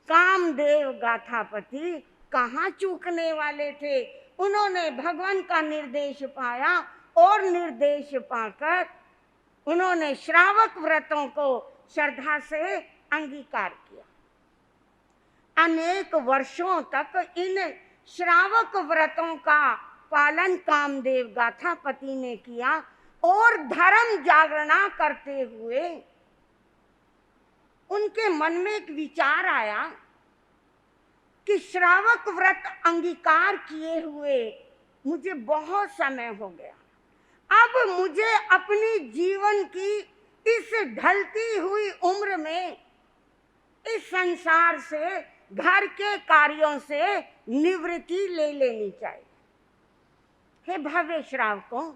S2: कामदेव गाथापति कहाँ चूकने वाले थे। उन्होंने भगवान का निर्देश पाया और निर्देश पाकर उन्होंने श्रावक व्रतों को श्रद्धा से अंगीकार किया। अनेक वर्षों तक इन श्रावक व्रतों का पालन कामदेव गाथापति ने किया और धर्म जागरणा करते हुए उनके मन में एक विचार आया कि श्रावक व्रत अंगीकार किए हुए मुझे बहुत समय हो गया। अब मुझे अपनी जीवन की इस ढलती हुई उम्र में इस संसार से, घर के कार्यों से निवृत्ति ले लेनी चाहिए। हे भव्य श्रावकों,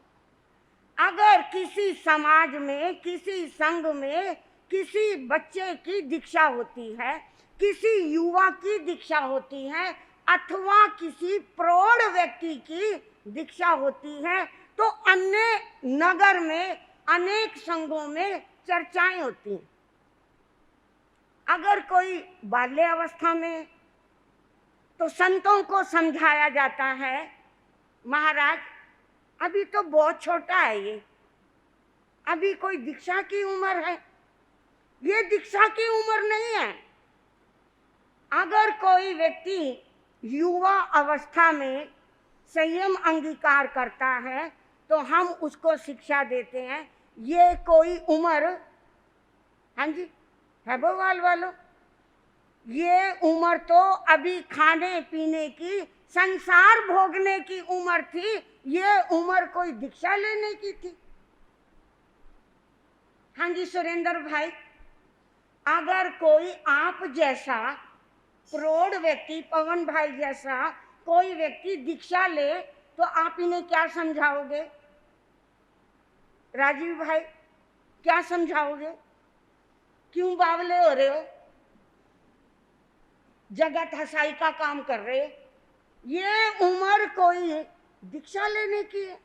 S2: अगर किसी समाज में, किसी संघ में किसी बच्चे की दीक्षा होती है, किसी युवा की दीक्षा होती है, अथवा किसी प्रौढ़ व्यक्ति की दीक्षा होती है, तो अन्य नगर में अनेक संघों में चर्चाएं होती हैं। अगर कोई बाल्य अवस्था में, तो संतों को समझाया जाता है, महाराज अभी तो बहुत छोटा है, ये अभी कोई दीक्षा की उम्र है, ये दीक्षा की उम्र नहीं है। अगर कोई व्यक्ति युवा अवस्था में संयम अंगीकार करता है, तो हम उसको शिक्षा देते हैं, ये कोई उम्र, हाँ जी है भगवान वालों, ये उम्र तो अभी खाने पीने की संसार भोगने की उम्र थी, ये उम्र कोई दीक्षा लेने की थी। हाँ जी सुरेंद्र भाई, अगर कोई आप जैसा प्रौढ़ व्यक्ति, पवन भाई जैसा कोई व्यक्ति दीक्षा ले तो आप इन्हें क्या समझाओगे? राजीव भाई क्या समझाओगे? क्यों बावले हो रहे हो? जगत हसाई का काम कर रहे हो? ये उम्र कोई दीक्षा लेने की है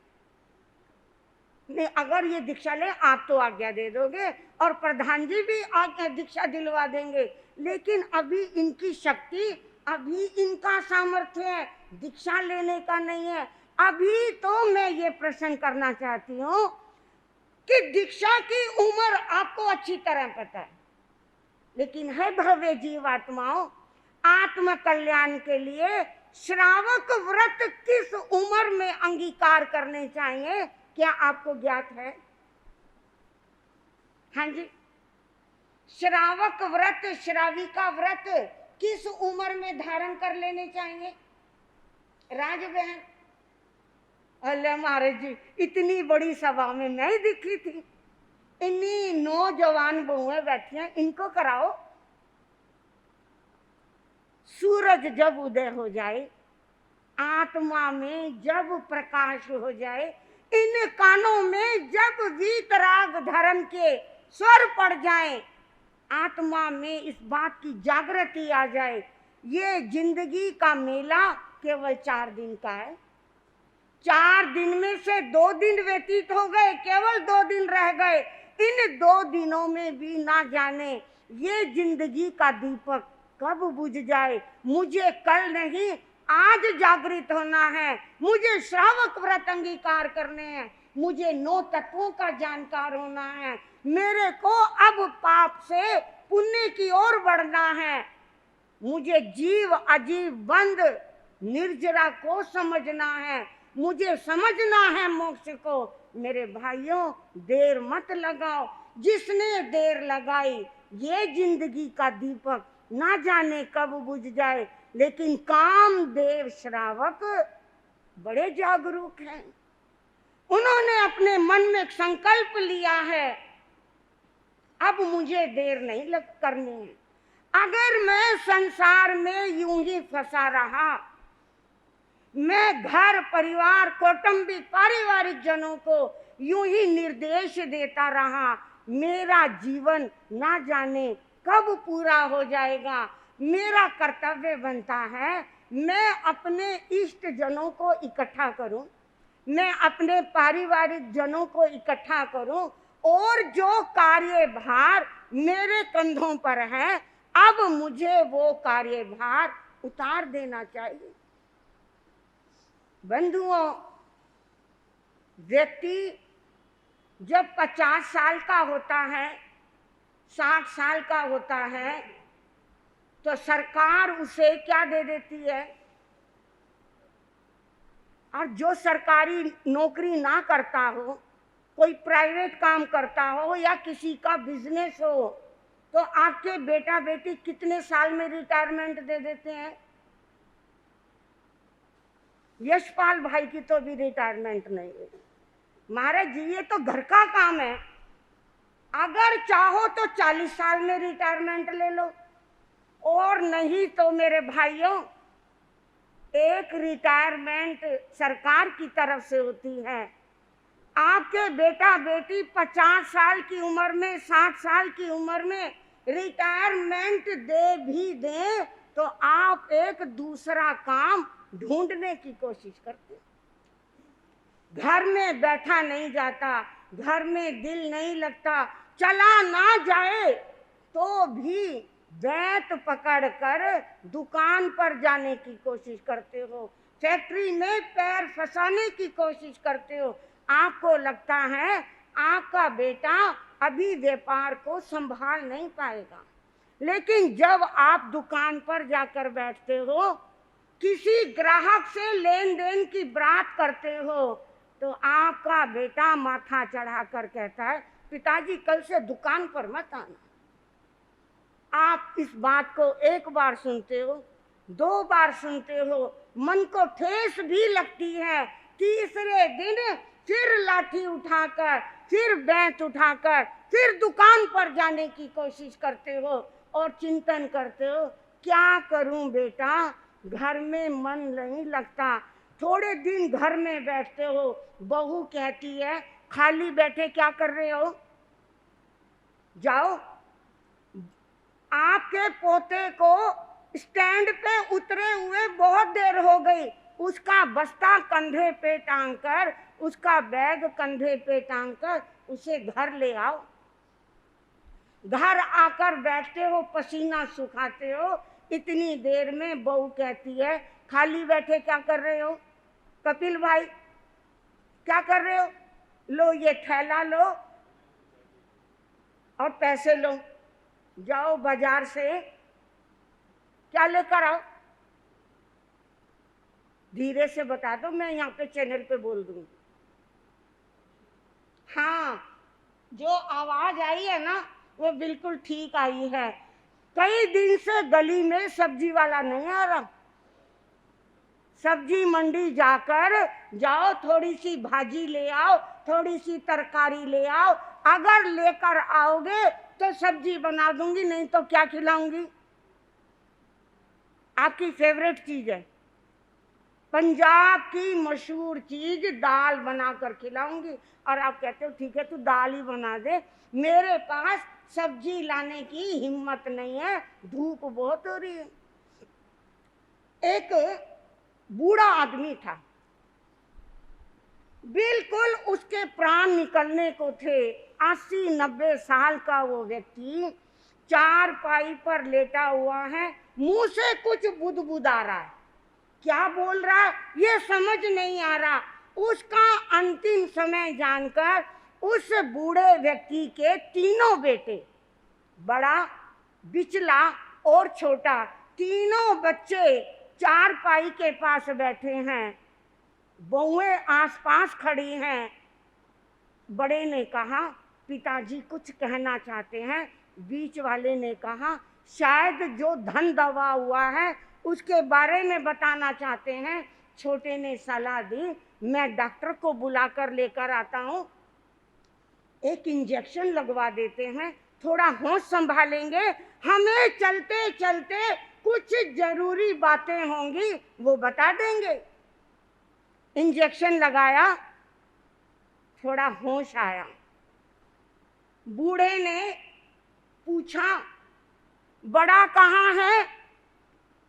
S2: नहीं। अगर ये दीक्षा ले आप तो आज्ञा दे दोगे और प्रधान जी भी आज्ञा दीक्षा दिलवा देंगे, लेकिन अभी इनकी शक्ति, अभी इनका सामर्थ्य है, दीक्षा लेने का नहीं है। अभी तो मैं ये प्रश्न करना चाहती हूँ कि दीक्षा की उम्र आपको अच्छी तरह पता है, लेकिन है भव्य जीवात्माओं, आत्म कल्याण के लिए श्रावक व्रत किस उम्र में अंगीकार करने चाहिए, क्या आपको ज्ञात है? हाँ जी, श्रावक व्रत, श्राविका व्रत किस उम्र में धारण कर लेने चाहिए? राज बहन, अल्लाह महाराज जी, इतनी बड़ी सभा में नहीं दिखी थी, इन्हीं नौजवान बहुएं बैठी हैं, इनको कराओ। सूरज जब उदय हो जाए, आत्मा में जब प्रकाश हो जाए, इन कानों में जब वीतराग धर्म के स्वर पड़ जाए, आत्मा में इस बात की जागृति आ जाए, ये जिंदगी का मेला केवल 4 दिन का है। 4 दिन में से 2 दिन व्यतीत हो गए, केवल 2 दिन रह गए। इन 2 दिनों में भी ना जाने ये जिंदगी का दीपक कब बुझ जाए। मुझे कल नहीं आज जागृत होना है, मुझे श्रावक व्रत अंगीकार करने हैं, मुझे 9 तत्वों का जानकार होना है, मेरे को अब पाप से पुण्य की ओर बढ़ना है, मुझे जीव अजीव बंद निर्जरा को समझना है, मुझे समझना है मोक्ष को। मेरे भाइयों, देर मत लगाओ, जिसने देर लगाई ये जिंदगी का दीपक ना जाने कब बुझ जाए। लेकिन कामदेव श्रावक बड़े जागरूक हैं, उन्होंने अपने मन में एक संकल्प लिया है, अब मुझे देर नहीं करनी है। अगर मैं संसार में यूं ही फंसा रहा, मैं घर परिवार कौटुंबिक पारिवारिक जनों को यूं ही निर्देश देता रहा, मेरा जीवन ना जाने कब पूरा हो जाएगा। मेरा कर्तव्य बनता है मैं अपने इष्ट जनों को इकट्ठा करूं, मैं अपने पारिवारिक जनों को इकट्ठा करूं, और जो कार्यभार मेरे कंधों पर है अब मुझे वो कार्यभार उतार देना चाहिए। बंधुओं, व्यक्ति जब 50 साल का होता है, 60 साल का होता है, तो सरकार उसे क्या दे देती है? और जो सरकारी नौकरी ना करता हो, कोई प्राइवेट काम करता हो या किसी का बिजनेस हो, तो आपके बेटा बेटी कितने साल में रिटायरमेंट दे देते हैं? यशपाल भाई की तो भी रिटायरमेंट नहीं है। महाराज जी, ये तो घर का काम है, अगर चाहो तो 40 साल में रिटायरमेंट ले लो, और नहीं तो मेरे भाइयों, एक रिटायरमेंट सरकार की तरफ से होती है। आपके बेटा बेटी 50 साल की उम्र में, 60 साल की उम्र में रिटायरमेंट दे भी दें तो आप एक दूसरा काम ढूंढने की कोशिश करते। घर में बैठा नहीं जाता, घर में दिल नहीं लगता, चला ना जाए तो भी बैत पकड़ कर दुकान पर जाने की कोशिश करते हो, फैक्ट्री में पैर फंसाने की कोशिश करते हो। आपको लगता है आपका बेटा अभी व्यापार को संभाल नहीं पाएगा, लेकिन जब आप दुकान पर जाकर बैठते हो, किसी ग्राहक से लेन देन की बात करते हो, तो आपका बेटा माथा चढ़ाकर कहता है, पिताजी कल से दुकान पर मत आना। आप इस बात को 1 बार सुनते हो, 2 बार सुनते हो, मन को ठेस भी लगती है। तीसरे दिन फिर लाठी उठाकर, फिर बैंत उठाकर, फिर दुकान पर जाने की कोशिश करते हो और चिंतन करते हो, क्या करूं बेटा, घर में मन नहीं लगता। थोड़े दिन घर में बैठते हो, बहू कहती है खाली बैठे क्या कर रहे हो, जाओ। आपके पोते को स्टैंड पे उतरे हुए बहुत देर हो गई, उसका बस्ता कंधे पे टांग कर, उसका बैग कंधे पे टांग कर उसे घर ले आओ। घर आकर बैठते हो, पसीना सुखाते हो, इतनी देर में बहू कहती है खाली बैठे क्या कर रहे हो, कपिल भाई क्या कर रहे हो, लो ये थैला लो और पैसे लो, जाओ बाजार से क्या लेकर आओ। धीरे से बता दो, मैं यहाँ पे चैनल पे बोल दूंगी। हाँ, जो आवाज आई है ना वो बिल्कुल ठीक आई है। कई दिन से गली में सब्जी वाला नहीं आ रहा। सब्जी मंडी जाओ, थोड़ी सी भाजी ले आओ, थोड़ी सी तरकारी ले आओ। अगर लेकर आओगे तो सब्जी बना दूंगी, नहीं तो क्या खिलाऊंगी। आपकी फेवरेट चीज है, पंजाब की मशहूर चीज दाल बनाकर खिलाऊंगी। और आप कहते हो ठीक है तू दाल ही बना दे, मेरे पास सब्जी लाने की हिम्मत नहीं है, धूप बहुत हो रही है। एक बूढ़ा आदमी था, बिल्कुल उसके प्राण निकलने को थे। 80-90 साल का वो व्यक्ति चारपाई पर लेटा हुआ है, मुंह से कुछ बुदबुदा रहा है, क्या बोल रहा है ये समझ नहीं आ रहा। उसका अंतिम समय जानकर उस बूढ़े व्यक्ति के तीनों बेटे, बड़ा, बिचला और छोटा, तीनों बच्चे चारपाई के पास बैठे हैं, बहुएं आसपास खड़ी हैं। बड़े ने कहा पिताजी कुछ कहना चाहते हैं। बीच वाले ने कहा शायद जो धन दबा हुआ है उसके बारे में बताना चाहते हैं। छोटे ने सलाह दी मैं डॉक्टर को बुलाकर लेकर आता हूँ, एक इंजेक्शन लगवा देते हैं, थोड़ा होश संभालेंगे, हमें चलते चलते कुछ जरूरी बातें होंगी वो बता देंगे। इंजेक्शन लगाया, थोड़ा होश आया। बूढ़े ने पूछा बड़ा कहाँ है।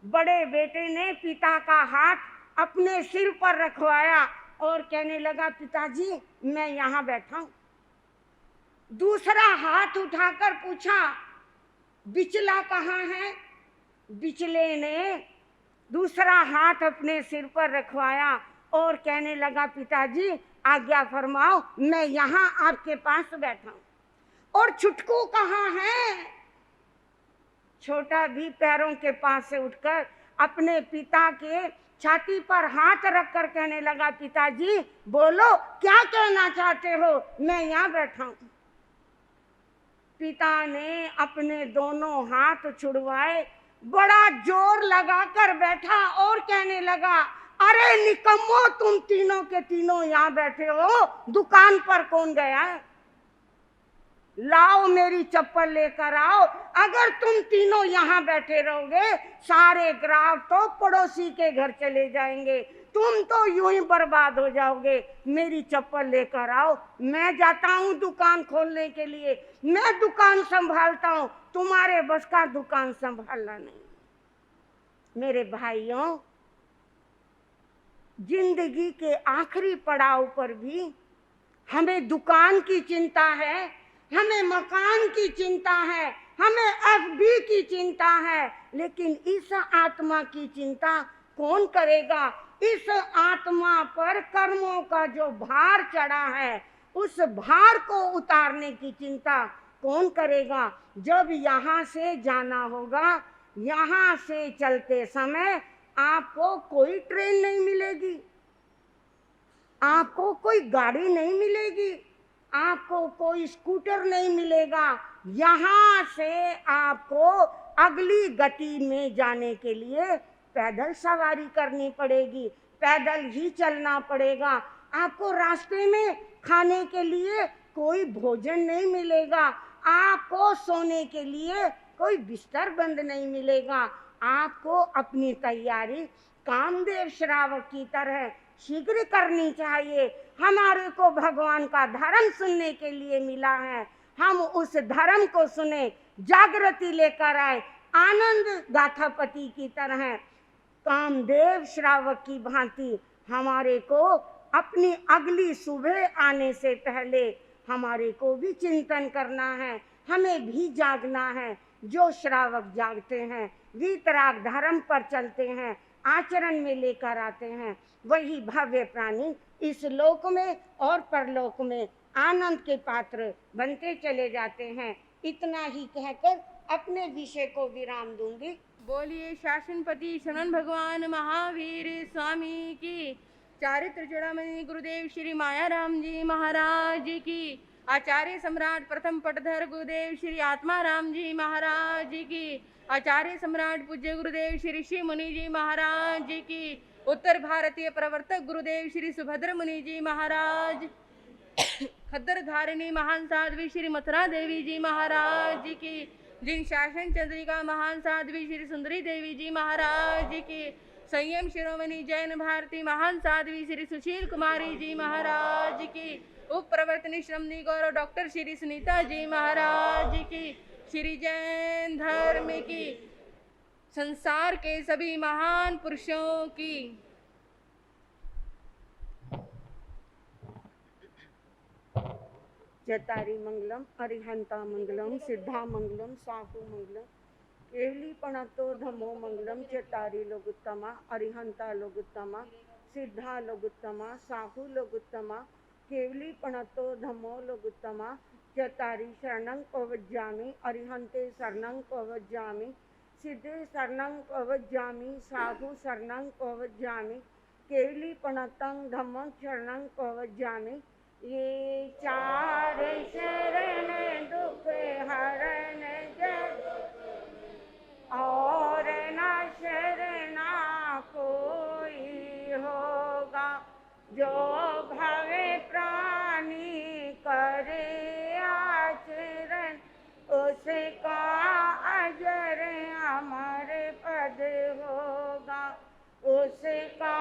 S2: बड़े बेटे ने पिता का हाथ अपने सिर पर रखवाया और कहने लगा पिताजी मैं यहाँ बैठा हूँ। दूसरा हाथ उठाकर पूछा बिचला कहाँ है। बिचले ने दूसरा हाथ अपने सिर पर रखवाया और कहने लगा पिताजी आज्ञा फरमाओ मैं यहाँ आपके पास बैठा हूँ। और छुटकू कहाँ है। छोटा भी पैरों के पास से उठकर अपने पिता के छाती पर हाथ रखकर कहने लगा पिताजी बोलो क्या कहना चाहते हो, मैं यहाँ बैठा हूँ। पिता ने अपने दोनों हाथ छुड़वाए, बड़ा जोर लगाकर बैठा और कहने लगा अरे निकम्मो तुम तीनों के तीनों यहाँ बैठे हो, दुकान पर कौन गया है, लाओ मेरी चप्पल लेकर आओ। अगर तुम तीनों यहाँ बैठे रहोगे सारे ग्राहक तो पड़ोसी के घर चले जाएंगे, तुम तो यूं ही बर्बाद हो जाओगे। मेरी चप्पल लेकर आओ, मैं जाता हूँ दुकान खोलने के लिए, मैं दुकान संभालता हूँ, तुम्हारे बस का दुकान संभालना नहीं। मेरे भाइयों, जिंदगी के आखिरी पड़ाव पर भी हमें दुकान की चिंता है, हमें मकान की चिंता है, हमें एफडी की चिंता है, लेकिन इस आत्मा की चिंता कौन करेगा। इस आत्मा पर कर्मों का जो भार चढ़ा है उस भार को उतारने की चिंता कौन करेगा। जब यहाँ से जाना होगा, यहाँ से चलते समय आपको कोई ट्रेन नहीं मिलेगी, आपको कोई गाड़ी नहीं मिलेगी, आपको कोई स्कूटर नहीं मिलेगा। यहाँ से आपको अगली गति में जाने के लिए पैदल सवारी करनी पड़ेगी, पैदल ही चलना पड़ेगा। आपको रास्ते में खाने के लिए कोई भोजन नहीं मिलेगा, आपको सोने के लिए कोई बिस्तर बंद नहीं मिलेगा। आपको अपनी तैयारी कामदेव श्रावक की तरह शीघ्र करनी चाहिए। हमारे को भगवान का धर्म सुनने के लिए मिला है, हम उस धर्म को सुने, जागृति लेकर आए, आनंद गाथापति की तरह कामदेव श्रावक की भांति हमारे को अपनी अगली सुबह आने से पहले हमारे को भी चिंतन करना है, हमें भी जागना है। जो श्रावक जागते हैं, वीतराग धर्म पर चलते हैं, आचरण में लेकर आते हैं, वही भव्य प्राणी इस लोक में और परलोक में आनंद के पात्र बनते चले जाते हैं। इतना ही कहकर अपने विषय को विराम दूंगी।
S1: बोलिए शासनपति शरण भगवान महावीर स्वामी की, चारित्र चूड़ामणि गुरुदेव श्री मायाराम जी महाराज की, आचार्य सम्राट प्रथम पटधर गुरुदेव श्री आत्माराम जी महाराज की, आचार्य सम्राट पूज्य गुरुदेव श्री श्री मुनि जी महाराज की, उत्तर भारतीय प्रवर्तक गुरुदेव श्री सुभद्र मुनि जी महाराज, खद्दर धारिणी महान साध्वी श्री मथुरा देवी जी महाराज की, जिन शासन चंद्रिका महान साध्वी श्री सुंदरी देवी जी महाराज की, संयम शिरोमणि जैन भारती महान साध्वी श्री सुशील कुमारी जी महाराज की, उप प्रवर्तनी श्रमणी गौरव डॉक्टर श्री सुनीता जी महाराज की, श्री जैन धर्म की, संसार के सभी महान पुरुषों की।
S2: जतारी मंगलम, अरिहंता मंगलम, सिद्धा मंगलम, साहु मंगलम, केवली पणतो धमो मंगलम, चतारी लोगुत्तमा, अरिहंता लोगुत्तमा, सिद्धा लोगुत्तमा, साहु लोगुत्तमा, केवली पणतो धमो लोगुत्तमा, चतारी शरणं पवज्जामि, अरिहंते शरणं पवज्जामि, सिद्धे शरणं पवज्जामि, साहु शरणं पवज्जामि, केवली पणतं धम्मं शरणं पवज्जामि। ये चार शरण दुख हरण जग, और न शरणा कोई होगा, जो भवे प्राणी करे आचरण, उसका अजर अमर पद होगा, उसका